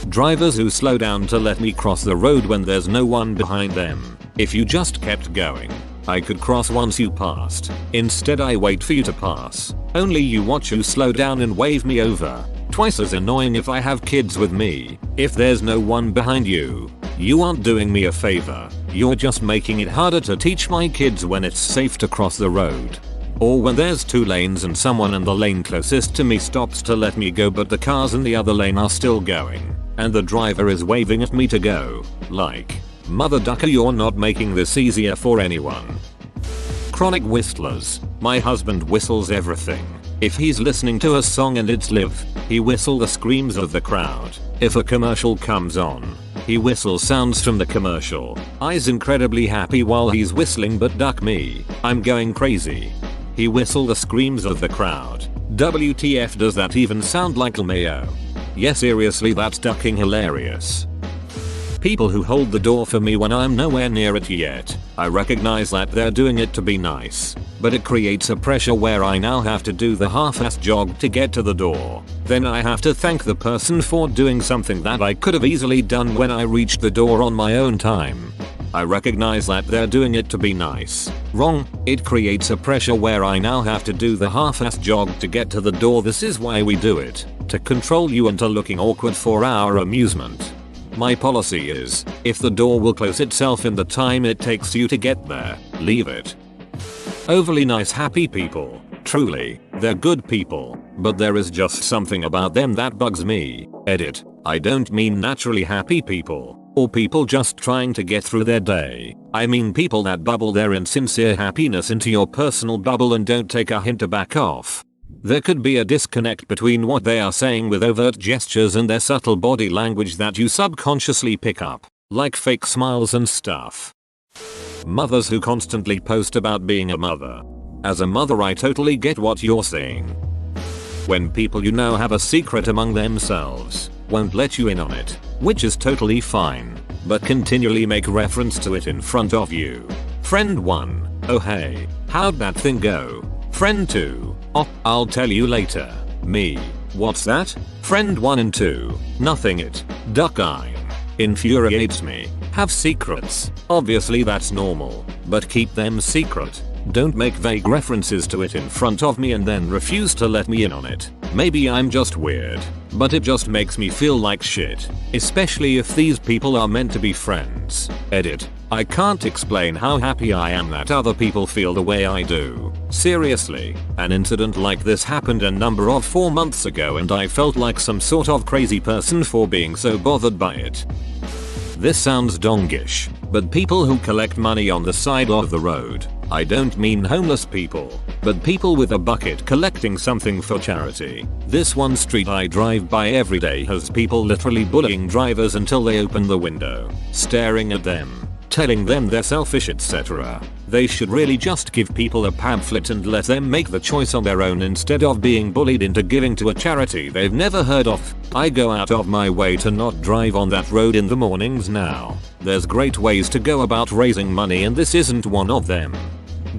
Speaker 1: Drivers who slow down to let me cross the road when there's no one behind them. If you just kept going, I could cross once you passed. Instead I wait for you to pass. Only you watch you slow down and wave me over. Twice as annoying if I have kids with me. If there's no one behind you, you aren't doing me a favor. You're just making it harder to teach my kids when it's safe to cross the road. Or when there's 2 lanes and someone in the lane closest to me stops to let me go but the cars in the other lane are still going. And the driver is waving at me to go. Like, mother ducker, you're not making this easier for anyone. Chronic whistlers. My husband whistles everything. If he's listening to a song and it's live, he whistles the screams of the crowd. If a commercial comes on, he whistles sounds from the commercial. I's incredibly happy while he's whistling, but duck me, I'm going crazy. He whistle the screams of the crowd. WTF, does that even sound like LMAO? Yeah, seriously, that's ducking hilarious. People who hold the door for me when I'm nowhere near it yet. I recognize that they're doing it to be nice, but it creates a pressure where I now have to do the half-ass jog to get to the door. Then I have to thank the person for doing something that I could have easily done when I reached the door on my own time. I recognize that they're doing it to be nice. Wrong. It creates a pressure where I now have to do the half-ass jog to get to the door. This is why we do it. To control you into looking awkward for our amusement. My policy is, if the door will close itself in the time it takes you to get there, leave it. Overly nice happy people. Truly, they're good people, but there is just something about them that bugs me. Edit. I don't mean naturally happy people, or people just trying to get through their day. I mean people that bubble their insincere happiness into your personal bubble and don't take a hint to back off. There could be a disconnect between what they are saying with overt gestures and their subtle body language that you subconsciously pick up, like fake smiles and stuff. Mothers who constantly post about being a mother. As a mother, I totally get what you're saying. When people you know have a secret among themselves, won't let you in on it, which is totally fine, but continually make reference to it in front of you. Friend 1, oh hey, how'd that thing go? Friend 2, oh, I'll tell you later. Me, what's that? Friend 1 and 2, nothing. It, duck eyeing, infuriates me. Have secrets, obviously that's normal, but keep them secret. Don't make vague references to it in front of me and then refuse to let me in on it. Maybe I'm just weird, but it just makes me feel like shit, especially if these people are meant to be friends. Edit. I can't explain how happy I am that other people feel the way I do. Seriously, an incident like this happened a number of 4 months ago and I felt like some sort of crazy person for being so bothered by it. This sounds dongish, but people who collect money on the side of the road. I don't mean homeless people, but people with a bucket collecting something for charity. This one street I drive by every day has people literally bullying drivers until they open the window, staring at them, telling them they're selfish, etc. They should really just give people a pamphlet and let them make the choice on their own instead of being bullied into giving to a charity they've never heard of. I go out of my way to not drive on that road in the mornings now. There's great ways to go about raising money and this isn't one of them.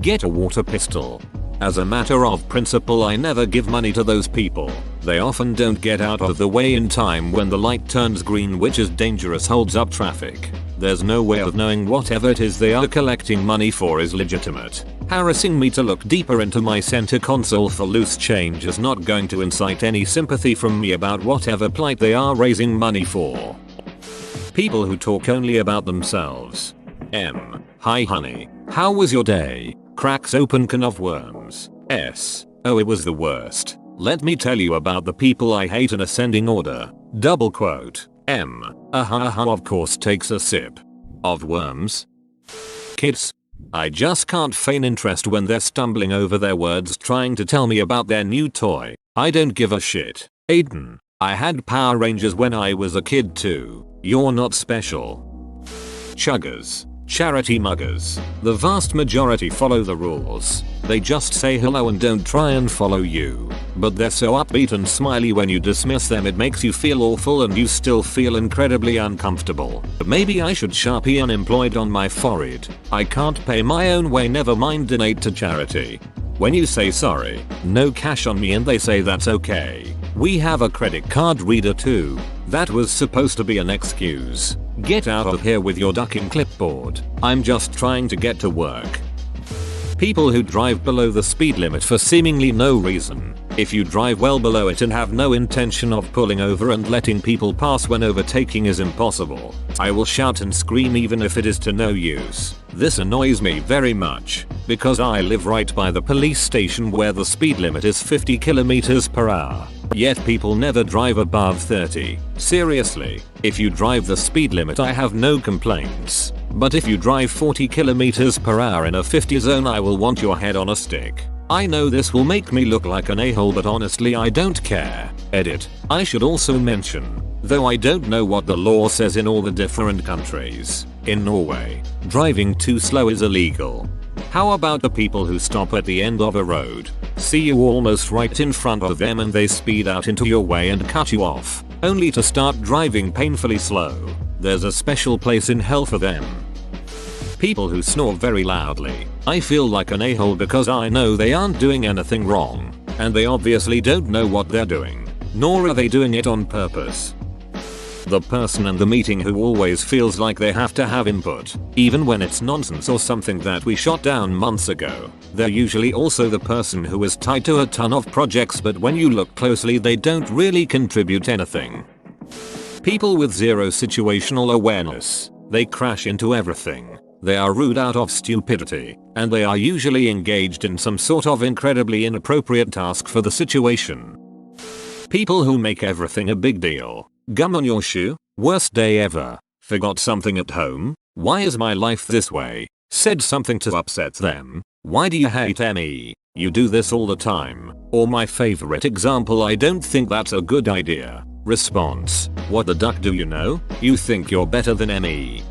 Speaker 1: Get a water pistol. As a matter of principle, I never give money to those people. They often don't get out of the way in time when the light turns green, which is dangerous, holds up traffic. There's no way of knowing whatever it is they are collecting money for is legitimate. Harassing me to look deeper into my center console for loose change is not going to incite any sympathy from me about whatever plight they are raising money for. People who talk only about themselves. Hi honey, how was your day? Cracks open can of worms. Oh, it was the worst. Let me tell you about the people I hate in ascending order. Double quote. Of course takes a sip. Of worms. Kids. I just can't feign interest when they're stumbling over their words trying to tell me about their new toy. I don't give a shit. Aiden. I had Power Rangers when I was a kid too. You're not special. Chuggers. Charity muggers. The vast majority follow the rules. They just say hello and don't try and follow you. But they're so upbeat and smiley when you dismiss them it makes you feel awful and you still feel incredibly uncomfortable. Maybe I should Sharpie unemployed on my forehead. I can't pay my own way, never mind donate to charity. When you say sorry, no cash on me, and they say that's okay. We have a credit card reader too. That was supposed to be an excuse. Get out of here with your ducking clipboard. I'm just trying to get to work. People who drive below the speed limit for seemingly no reason. If you drive well below it and have no intention of pulling over and letting people pass when overtaking is impossible, I will shout and scream even if it is to no use. This annoys me very much, because I live right by the police station where the speed limit is 50 km/h. Yet people never drive above 30. Seriously, if you drive the speed limit I have no complaints. But if you drive 40 km/h in a 50 zone I will want your head on a stick. I know this will make me look like an a-hole, but honestly I don't care. Edit. I should also mention, though I don't know what the law says in all the different countries, in Norway, driving too slow is illegal. How about the people who stop at the end of a road, see you almost right in front of them and they speed out into your way and cut you off, only to start driving painfully slow? There's a special place in hell for them. People who snore very loudly. I feel like an a-hole because I know they aren't doing anything wrong, and they obviously don't know what they're doing, nor are they doing it on purpose. The person in the meeting who always feels like they have to have input, even when it's nonsense or something that we shot down months ago. They're usually also the person who is tied to a ton of projects, but when you look closely they don't really contribute anything. People with zero situational awareness. They crash into everything. They are rude out of stupidity, and they are usually engaged in some sort of incredibly inappropriate task for the situation. People who make everything a big deal. Gum on your shoe? Worst day ever. Forgot something at home? Why is my life this way? Said something to upset them? Why do you hate me? You do this all the time. Or my favorite example, I don't think that's a good idea. Response: what the duck do you know? You think you're better than me.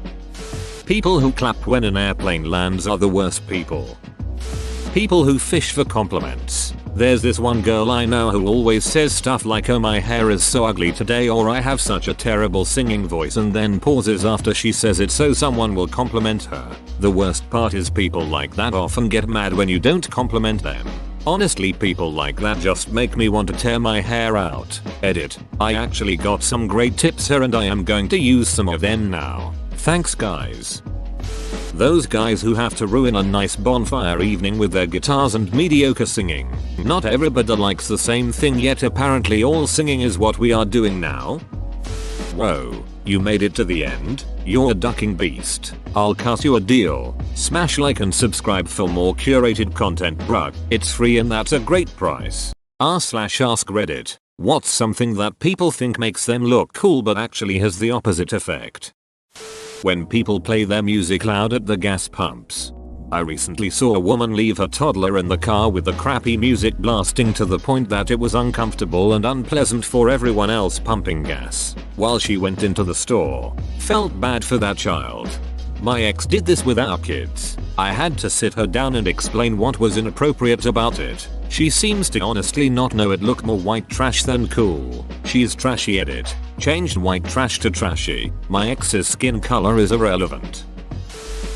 Speaker 1: People who clap when an airplane lands are the worst people. People who fish for compliments. There's this one girl I know who always says stuff like, oh my hair is so ugly today, or I have such a terrible singing voice, and then pauses after she says it so someone will compliment her. The worst part is people like that often get mad when you don't compliment them. Honestly, people like that just make me want to tear my hair out. Edit. I actually got some great tips here and I am going to use some of them now. Thanks guys. Those guys who have to ruin a nice bonfire evening with their guitars and mediocre singing. Not everybody likes the same thing, yet apparently all singing is what we are doing now. Whoa, you made it to the end? You're a ducking beast. I'll cut you a deal. Smash like and subscribe for more curated content, bruh. It's free and that's a great price. r/AskReddit. What's something that people think makes them look cool but actually has the opposite effect? When people play their music loud at the gas pumps. I recently saw a woman leave her toddler in the car with the crappy music blasting to the point that it was uncomfortable and unpleasant for everyone else pumping gas. While she went into the store. Felt bad for that child. My ex did this with our kids. I had to sit her down and explain what was inappropriate about it. She seems to honestly not know it looked more white trash than cool. She's trashy. Edit. Changed white trash to trashy. My ex's skin color is irrelevant.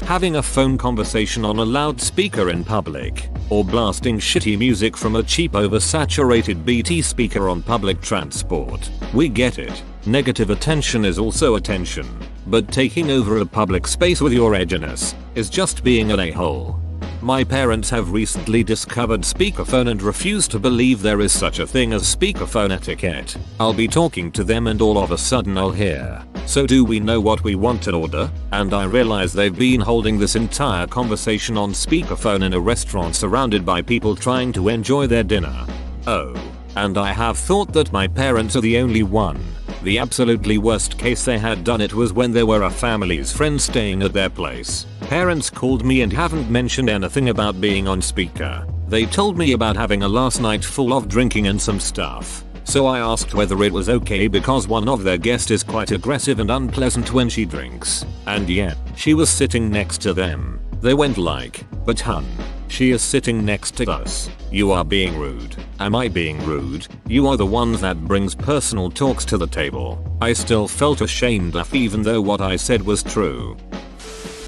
Speaker 1: Having a phone conversation on a loudspeaker in public, or blasting shitty music from a cheap oversaturated BT speaker on public transport. We get it. Negative attention is also attention, but taking over a public space with your edginess is just being an a-hole. My parents have recently discovered speakerphone and refuse to believe there is such a thing as speakerphone etiquette. I'll be talking to them and all of a sudden I'll hear, "So do we know what we want to order?" And I realize they've been holding this entire conversation on speakerphone in a restaurant surrounded by people trying to enjoy their dinner. Oh. And I have thought that my parents are the only one. The absolutely worst case they had done it was when there were a family's friends staying at their place. Parents called me and haven't mentioned anything about being on speaker. They told me about having a last night full of drinking and some stuff. So I asked whether it was okay because one of their guests is quite aggressive and unpleasant when she drinks. And yet, she was sitting next to them. They went like, "But hun, she is sitting next to us. You are being rude." Am I being rude? You are the ones that brings personal talks to the table. I still felt ashamed even though what I said was true.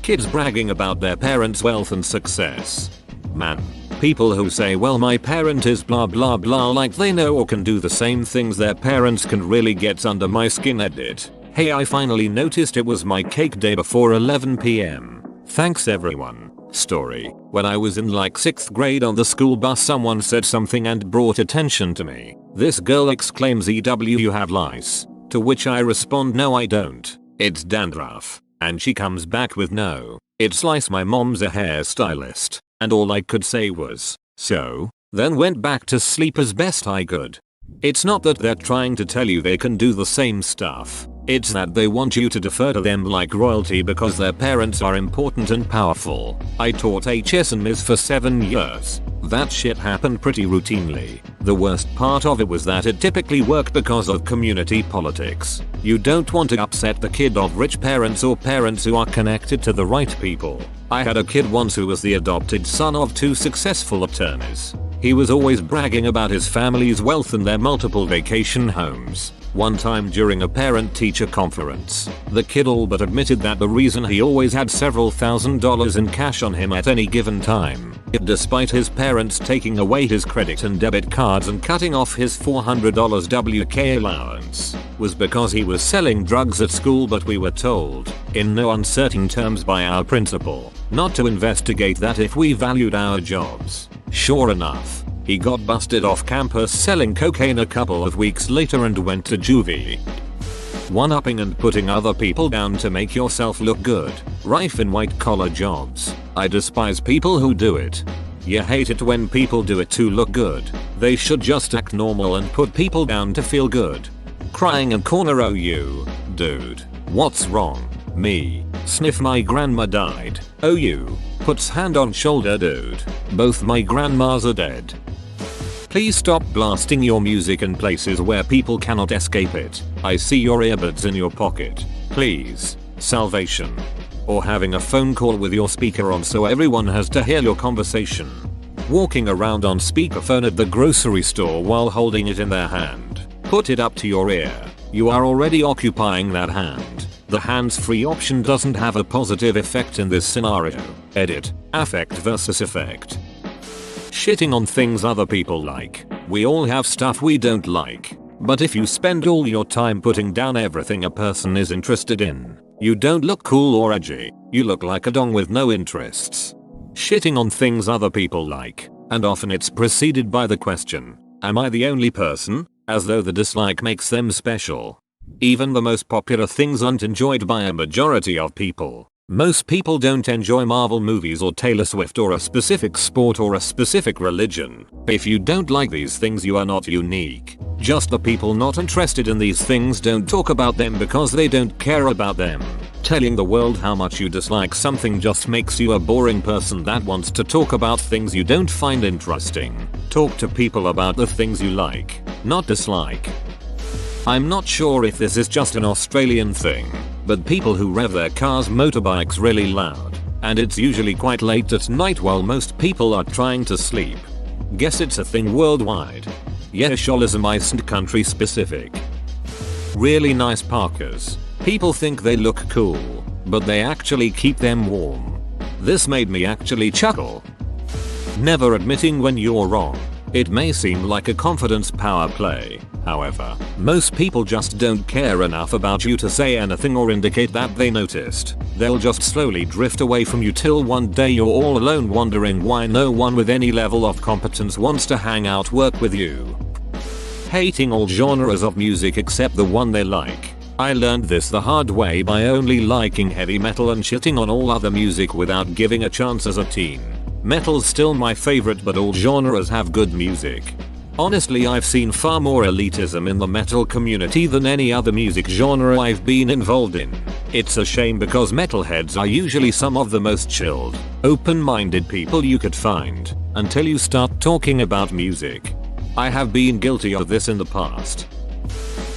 Speaker 1: Kids bragging about their parents' wealth and success. Man. People who say, well, my parent is blah blah blah, like they know or can do the same things their parents can, really gets under my skin. Edit. Hey, I finally noticed it was my cake day before 11 PM. Thanks everyone. Story. When I was in like 6th grade on the school bus, someone said something and brought attention to me. This girl exclaims, "EW, you have lice." To which I respond, "No I don't. It's dandruff." And she comes back with, "No, it's lice, my mom's a hairstylist." And all I could say was, "So?" Then went back to sleep as best I could. It's not that they're trying to tell you they can do the same stuff. It's that they want you to defer to them like royalty because their parents are important and powerful. I taught HS and Ms for 7 years. That shit happened pretty routinely. The worst part of it was that it typically worked because of community politics. You don't want to upset the kid of rich parents or parents who are connected to the right people. I had a kid once who was the adopted son of 2 successful attorneys. He was always bragging about his family's wealth and their multiple vacation homes. One time during a parent-teacher conference, the kid all but admitted that the reason he always had several $1,000s in cash on him at any given time, despite his parents taking away his credit and debit cards and cutting off his $400 WK allowance, was because he was selling drugs at school. But we were told, in no uncertain terms by our principal, not to investigate that if we valued our jobs. Sure enough, he got busted off campus selling cocaine a couple of weeks later and went to juvie. One-upping and putting other people down to make yourself look good, rife in white-collar jobs. I despise people who do it. You hate it when people do it to look good. They should just act normal and put people down to feel good. Crying in corner, oh you, dude, what's wrong? Me. Sniff, my grandma died. Oh you. Puts hand on shoulder, dude. Both my grandmas are dead. Please stop blasting your music in places where people cannot escape it. I see your earbuds in your pocket. Please. Salvation. Or having a phone call with your speaker on so everyone has to hear your conversation. Walking around on speakerphone at the grocery store while holding it in their hand. Put it up to your ear. You are already occupying that hand. The hands-free option doesn't have a positive effect in this scenario. Edit. Affect versus effect. Shitting on things other people like. We all have stuff we don't like. But if you spend all your time putting down everything a person is interested in, you don't look cool or edgy. You look like a dong with no interests. Shitting on things other people like. And often it's preceded by the question, am I the only person? As though the dislike makes them special. Even the most popular things aren't enjoyed by a majority of people. Most people don't enjoy Marvel movies or Taylor Swift or a specific sport or a specific religion. If you don't like these things, you are not unique. Just the people not interested in these things don't talk about them because they don't care about them. Telling the world how much you dislike something just makes you a boring person that wants to talk about things you don't find interesting. Talk to people about the things you like, not dislike. I'm not sure if this is just an Australian thing, but people who rev their cars motorbikes really loud, and it's usually quite late at night while most people are trying to sleep. Guess it's a thing worldwide. Yeah, sholism isn't country specific. Really nice parkas. People think they look cool, but they actually keep them warm. This made me actually chuckle. Never admitting when you're wrong. It may seem like a confidence power play, however, most people just don't care enough about you to say anything or indicate that they noticed. They'll just slowly drift away from you till one day you're all alone wondering why no one with any level of competence wants to hang out, work with you. Hating all genres of music except the one they like. I learned this the hard way by only liking heavy metal and shitting on all other music without giving a chance as a teen. Metal's still my favorite, but all genres have good music. Honestly, I've seen far more elitism in the metal community than any other music genre I've been involved in. It's a shame because metalheads are usually some of the most chilled, open-minded people you could find, until you start talking about music. I have been guilty of this in the past.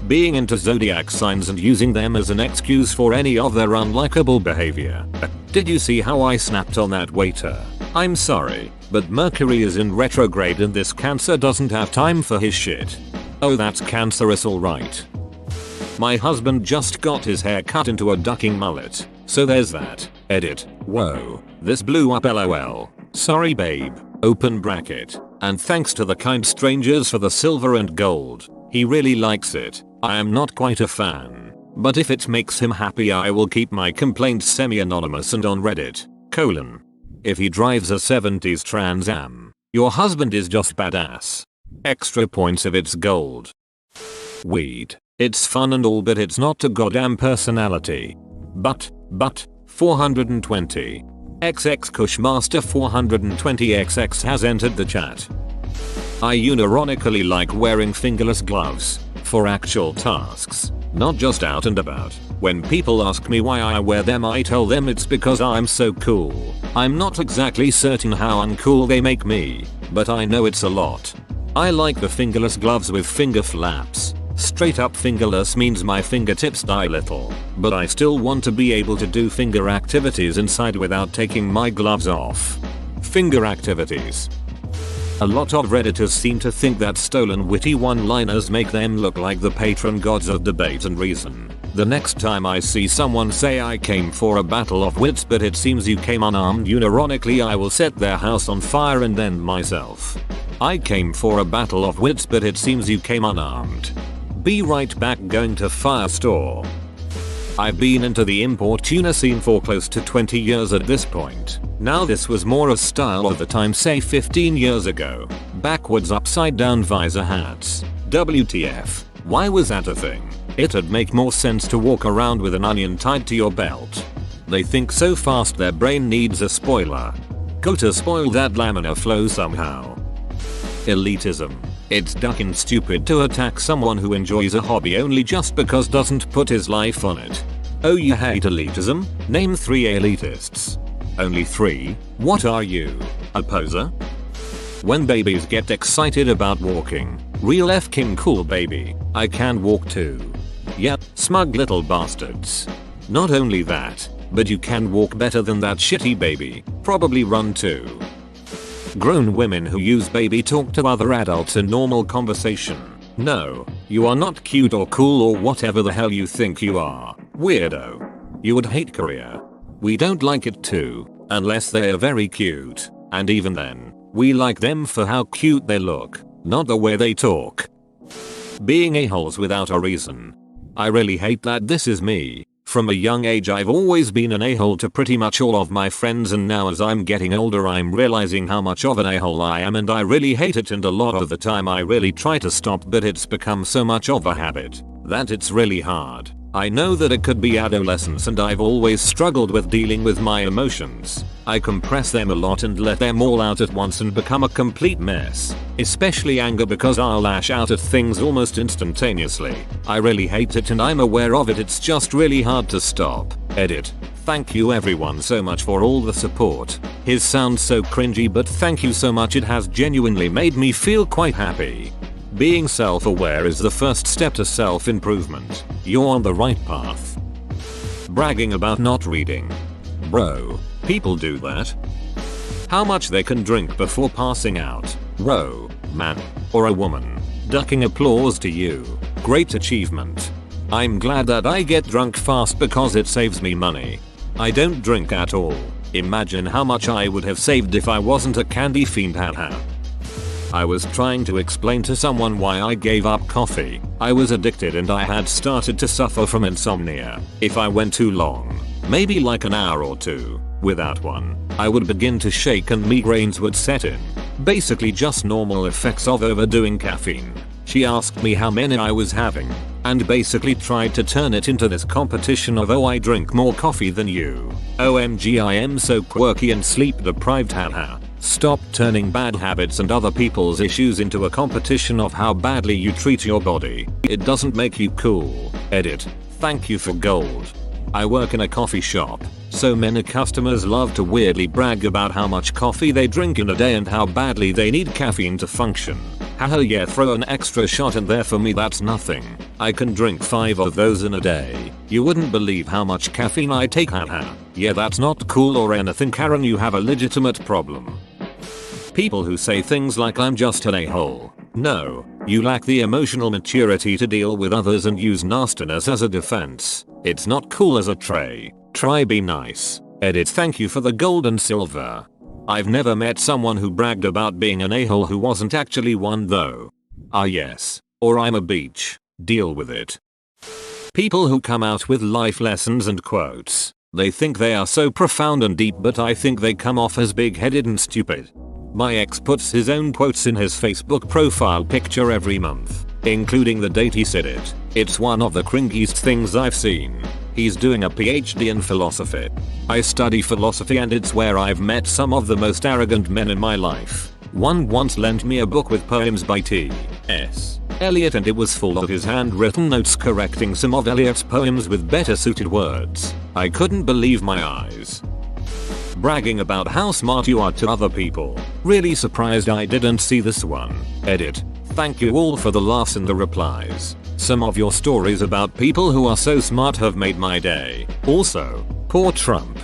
Speaker 1: Being into zodiac signs and using them as an excuse for any of their unlikable behavior. Did you see how I snapped on that waiter? I'm sorry, but Mercury is in retrograde and this Cancer doesn't have time for his shit. Oh, that's cancerous, alright. My husband just got his hair cut into a ducking mullet, so there's that. Edit. Whoa, this blew up, lol. Sorry babe. Open bracket. And thanks to the kind strangers for the silver and gold. He really likes it. I am not quite a fan, but if it makes him happy I will keep my complaints semi-anonymous and on Reddit. If he drives a 70s Trans Am, your husband is just badass. Extra points if it's gold. Weed. It's fun and all, but it's not a goddamn personality. But, 420. XX Cushmaster 420XX has entered the chat. I unironically like wearing fingerless gloves for actual tasks, not just out and about. When people ask me why I wear them, I tell them it's because I'm so cool. I'm not exactly certain how uncool they make me, but I know it's a lot. I like the fingerless gloves with finger flaps. Straight up fingerless means my fingertips die little, but I still want to be able to do finger activities inside without taking my gloves off. Finger activities. A lot of redditors seem to think that stolen witty one-liners make them look like the patron gods of debate and reason. The next time I see someone say I came for a battle of wits but it seems you came unarmed unironically, I will set their house on fire and then myself. I came for a battle of wits but it seems you came unarmed. Be right back, going to fire store. I've been into the import tuna scene for close to 20 years at this point. Now this was more a style of the time, say 15 years ago. Backwards upside down visor hats. WTF. Why was that a thing? It'd make more sense to walk around with an onion tied to your belt. They think so fast their brain needs a spoiler. Go to spoil that laminar flow somehow. Elitism. It's ducking stupid to attack someone who enjoys a hobby only just because doesn't put his life on it. Oh, you hate elitism? Name 3 elitists. Only 3? What are you? A poser? When babies get excited about walking. Real f-king cool baby. I can walk too. Yep, smug little bastards. Not only that, but you can walk better than that shitty baby. Probably run too. Grown women who use baby talk to other adults in normal conversation. No, you are not cute or cool or whatever the hell you think you are. Weirdo. You would hate Korea. We don't like it too, unless they are very cute, and even then, we like them for how cute they look, not the way they talk. Being a-holes without a reason. I really hate that this is me. From a young age I've always been an a-hole to pretty much all of my friends, and now as I'm getting older I'm realizing how much of an a-hole I am, and I really hate it, and a lot of the time I really try to stop, but it's become so much of a habit that it's really hard. I know that it could be adolescence and I've always struggled with dealing with my emotions. I compress them a lot and let them all out at once and become a complete mess. Especially anger, because I'll lash out at things almost instantaneously. I really hate it and I'm aware of it, it's just really hard to stop. Edit. Thank you everyone so much for all the support. His sounds so cringy, but thank you so much, it has genuinely made me feel quite happy. Being self-aware is the first step to self-improvement. You're on the right path. Bragging about not reading. Bro, people do that. How much they can drink before passing out. Bro, man, or a woman. Ducking applause to you. Great achievement. I'm glad that I get drunk fast because it saves me money. I don't drink at all. Imagine how much I would have saved if I wasn't a candy fiend, haha. I was trying to explain to someone why I gave up coffee. I was addicted and I had started to suffer from insomnia. If I went too long, maybe like an hour or 2, without one, I would begin to shake and migraines would set in. Basically just normal effects of overdoing caffeine. She asked me how many I was having, and basically tried to turn it into this competition of, oh, I drink more coffee than you. OMG, I am so quirky and sleep deprived, haha. Stop turning bad habits and other people's issues into a competition of how badly you treat your body. It doesn't make you cool. Edit. Thank you for gold. I work in a coffee shop. So many customers love to weirdly brag about how much coffee they drink in a day and how badly they need caffeine to function. Haha, yeah, throw an extra shot in there for me, that's nothing. I can drink 5 of those in a day. You wouldn't believe how much caffeine I take, haha. Yeah, that's not cool or anything, Karen, you have a legitimate problem. People who say things like I'm just an a-hole. No, you lack the emotional maturity to deal with others and use nastiness as a defense. It's not cool as a trait. Try be nice. Edit. Thank you for the gold and silver. I've never met someone who bragged about being an a-hole who wasn't actually one though. Ah yes. Or I'm a beach. Deal with it. People who come out with life lessons and quotes. They think they are so profound and deep, but I think they come off as big-headed and stupid. My ex puts his own quotes in his Facebook profile picture every month, including the date he said it. It's one of the cringiest things I've seen. He's doing a PhD in philosophy. I study philosophy and it's where I've met some of the most arrogant men in my life. One once lent me a book with poems by T.S. Eliot and it was full of his handwritten notes correcting some of Eliot's poems with better suited words. I couldn't believe my eyes. Bragging about how smart you are to other people. Really surprised I didn't see this one. Edit. Thank you all for the laughs and the replies. Some of your stories about people who are so smart have made my day. Also, poor Trump.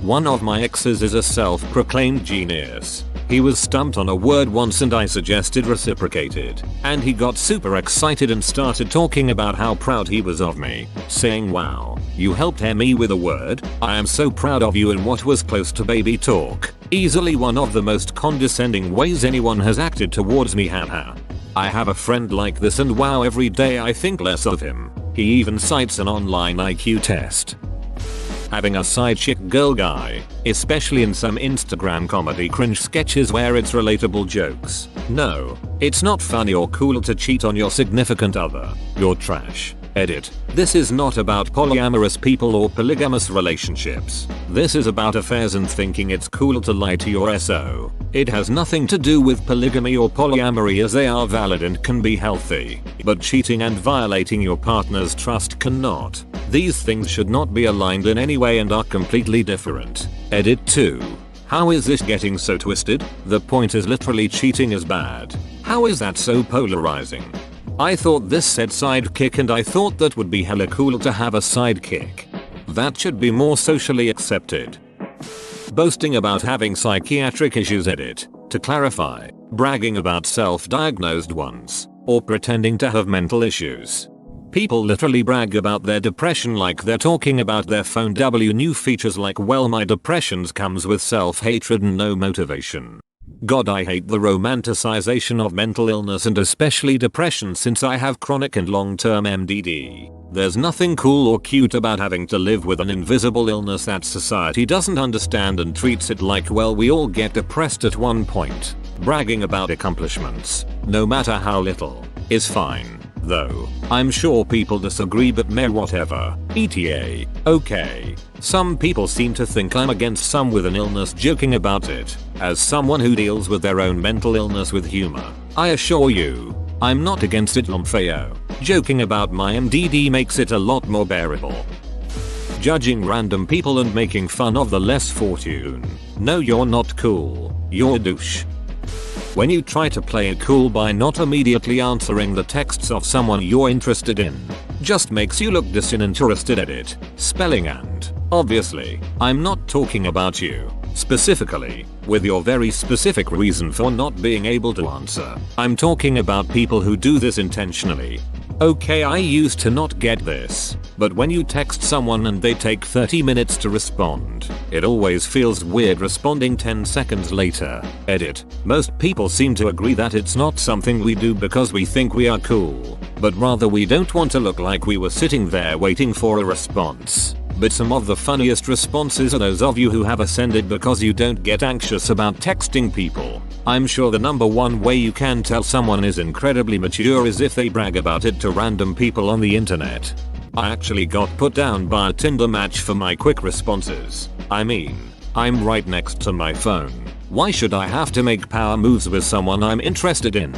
Speaker 1: One of my exes is a self-proclaimed genius. He was stumped on a word once and I suggested reciprocated, and he got super excited and started talking about how proud he was of me, saying, "Wow, you helped me with a word. I am so proud of you," in what was close to baby talk. Easily one of the most condescending ways anyone has acted towards me, haha. I have a friend like this and wow, every day I think less of him. He even cites an online IQ test. Having a side chick girl guy, especially in some Instagram comedy cringe sketches where it's relatable jokes. No, it's not funny or cool to cheat on your significant other. You're trash. Edit. This is not about polyamorous people or polygamous relationships. This is about affairs and thinking it's cool to lie to your SO. It has nothing to do with polygamy or polyamory, as they are valid and can be healthy. But cheating and violating your partner's trust cannot. These things should not be aligned in any way and are completely different. Edit 2. How is this getting so twisted? The point is literally cheating is bad. How is that so polarizing? I thought this said sidekick and I thought that would be hella cool to have a sidekick. That should be more socially accepted. Boasting about having psychiatric issues. Edit. To clarify, bragging about self-diagnosed ones, or pretending to have mental issues. People literally brag about their depression like they're talking about their phone new features like, well, my depressions comes with self-hatred and no motivation. God, I hate the romanticization of mental illness and especially depression since I have chronic and long-term MDD. There's nothing cool or cute about having to live with an invisible illness that society doesn't understand and treats it like, well, we all get depressed at one point. Bragging about accomplishments, no matter how little, is fine. Though, I'm sure people disagree, but meh, whatever. ETA. Okay. Some people seem to think I'm against some with an illness joking about it. As someone who deals with their own mental illness with humor, I assure you, I'm not against it. Lomfeo. Joking about my MDD makes it a lot more bearable. Judging random people and making fun of the less fortunate. No, you're not cool. You're a douche. When you try to play it cool by not immediately answering the texts of someone you're interested in, just makes you look disinterested. Edit. Spelling and, obviously, I'm not talking about you, specifically, with your very specific reason for not being able to answer. I'm talking about people who do this intentionally. Okay, I used to not get this, but when you text someone and they take 30 minutes to respond, it always feels weird responding 10 seconds later. Edit. Most people seem to agree that it's not something we do because we think we are cool, but rather we don't want to look like we were sitting there waiting for a response. But some of the funniest responses are those of you who have ascended because you don't get anxious about texting people. I'm sure the number one way you can tell someone is incredibly mature is if they brag about it to random people on the internet. I actually got put down by a Tinder match for my quick responses. I mean, I'm right next to my phone. Why should I have to make power moves with someone I'm interested in?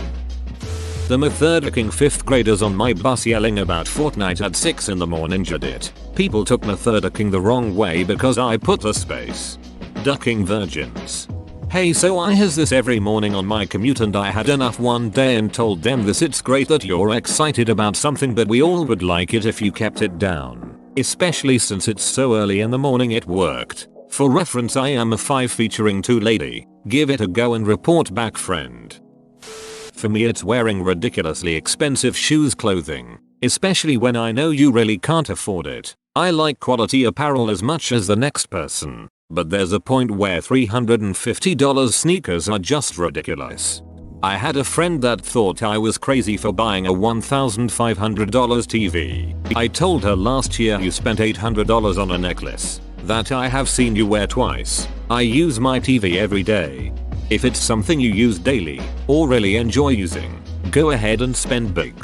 Speaker 1: The method-icking 5th graders on my bus yelling about Fortnite at 6 in the morning. Edit. People took method-icking the wrong way because I put a space. Ducking virgins. Hey, so I has this every morning on my commute and I had enough one day and told them this. It's great that you're excited about something, but we all would like it if you kept it down. Especially since it's so early in the morning. It worked. For reference, I am a 5 featuring 2 lady. Give it a go and report back, friend. For me, it's wearing ridiculously expensive shoes clothing, especially when I know you really can't afford it. I like quality apparel as much as the next person, but there's a point where $350 sneakers are just ridiculous. I had a friend that thought I was crazy for buying a $1,500 TV. I told her last year you spent $800 on a necklace that I have seen you wear twice. I use my TV every day. If it's something you use daily, or really enjoy using, go ahead and spend big.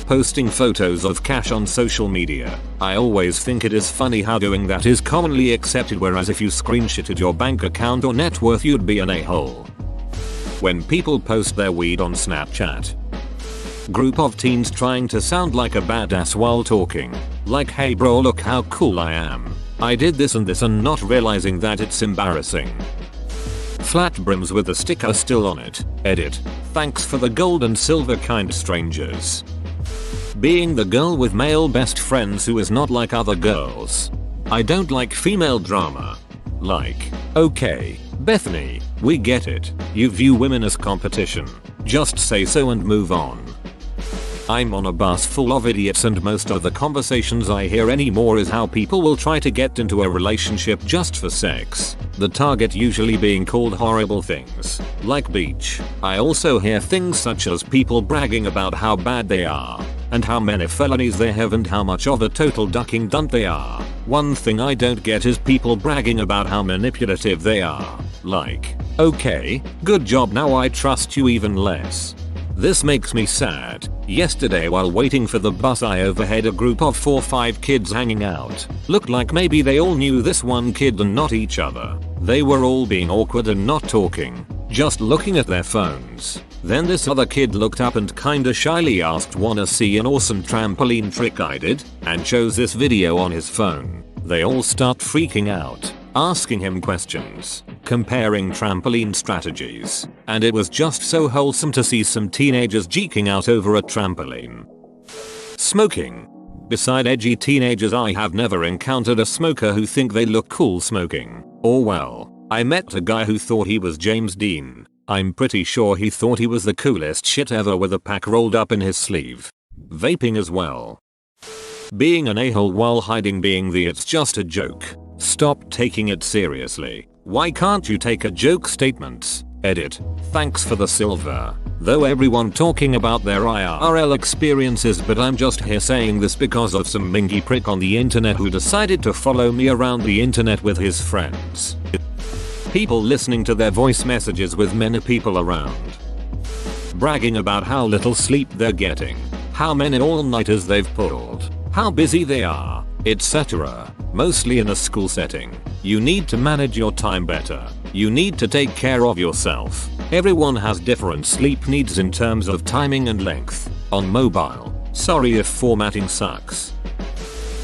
Speaker 1: Posting photos of cash on social media. I always think it is funny how doing that is commonly accepted, whereas if you screenshotted your bank account or net worth you'd be an a-hole. When people post their weed on Snapchat. Group of teens trying to sound like a badass while talking. Like, hey bro, look how cool I am. I did this and not realizing that it's embarrassing. Flat brims with the sticker still on it. Edit. Thanks for the gold and silver, kind strangers. Being the girl with male best friends who is not like other girls. I don't like female drama. Like, okay, Bethany, we get it. You view women as competition. Just say so and move on. I'm on a bus full of idiots and most of the conversations I hear anymore is how people will try to get into a relationship just for sex. The target usually being called horrible things, like beach. I also hear things such as people bragging about how bad they are, and how many felonies they have and how much of a total ducking dunt they are. One thing I don't get is people bragging about how manipulative they are. Like, okay, good job, now I trust you even less. This makes me sad. Yesterday while waiting for the bus I overheard a group of 4-5 kids hanging out. Looked like maybe they all knew this one kid and not each other. They were all being awkward and not talking, just looking at their phones. Then this other kid looked up and kinda shyly asked, "Wanna see an awesome trampoline trick I did?" and shows this video on his phone. They all start freaking out, asking him questions, comparing trampoline strategies, and it was just so wholesome to see some teenagers geeking out over a trampoline. Smoking. Beside edgy teenagers, I have never encountered a smoker who think they look cool smoking. Or well, I met a guy who thought he was James Dean. I'm pretty sure he thought he was the coolest shit ever with a pack rolled up in his sleeve. Vaping as well. Being an a-hole while hiding being the "it's just a joke." Stop taking it seriously. Why can't you take a joke statements? Edit. Thanks for the silver. Though everyone talking about their IRL experiences, but I'm just here saying this because of some mingy prick on the internet who decided to follow me around the internet with his friends. People listening to their voice messages with many people around. Bragging about how little sleep they're getting, how many all-nighters they've pulled, how busy they are, etc. Mostly in a school setting. You need to manage your time better. You need to take care of yourself. Everyone has different sleep needs in terms of timing and length. On mobile. Sorry if formatting sucks.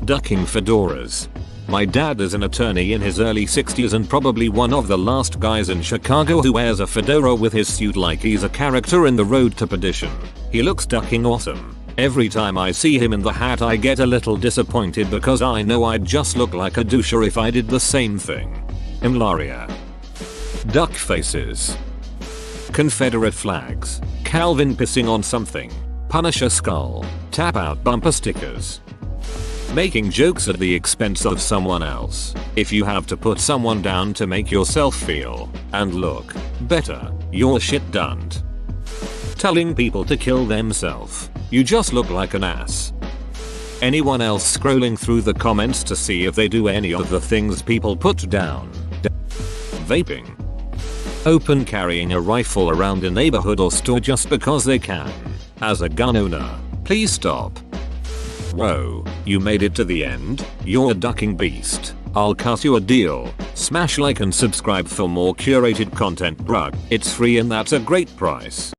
Speaker 1: Ducking fedoras. My dad is an attorney in his early 60s and probably one of the last guys in Chicago who wears a fedora with his suit like he's a character in The Road to Perdition. He looks ducking awesome. Every time I see him in the hat I get a little disappointed because I know I'd just look like a doucher if I did the same thing. Imlaria. Duck faces. Confederate flags. Calvin pissing on something. Punisher skull. Tap out bumper stickers. Making jokes at the expense of someone else. If you have to put someone down to make yourself feel and look better, you're shit done. Telling people to kill themselves. You just look like an ass. Anyone else scrolling through the comments to see if they do any of the things people put down? Vaping. Open carrying a rifle around a neighborhood or store just because they can. As a gun owner, please stop. Whoa, you made it to the end? You're a ducking beast. I'll cut you a deal. Smash like and subscribe for more curated content, bruh. It's free and that's a great price.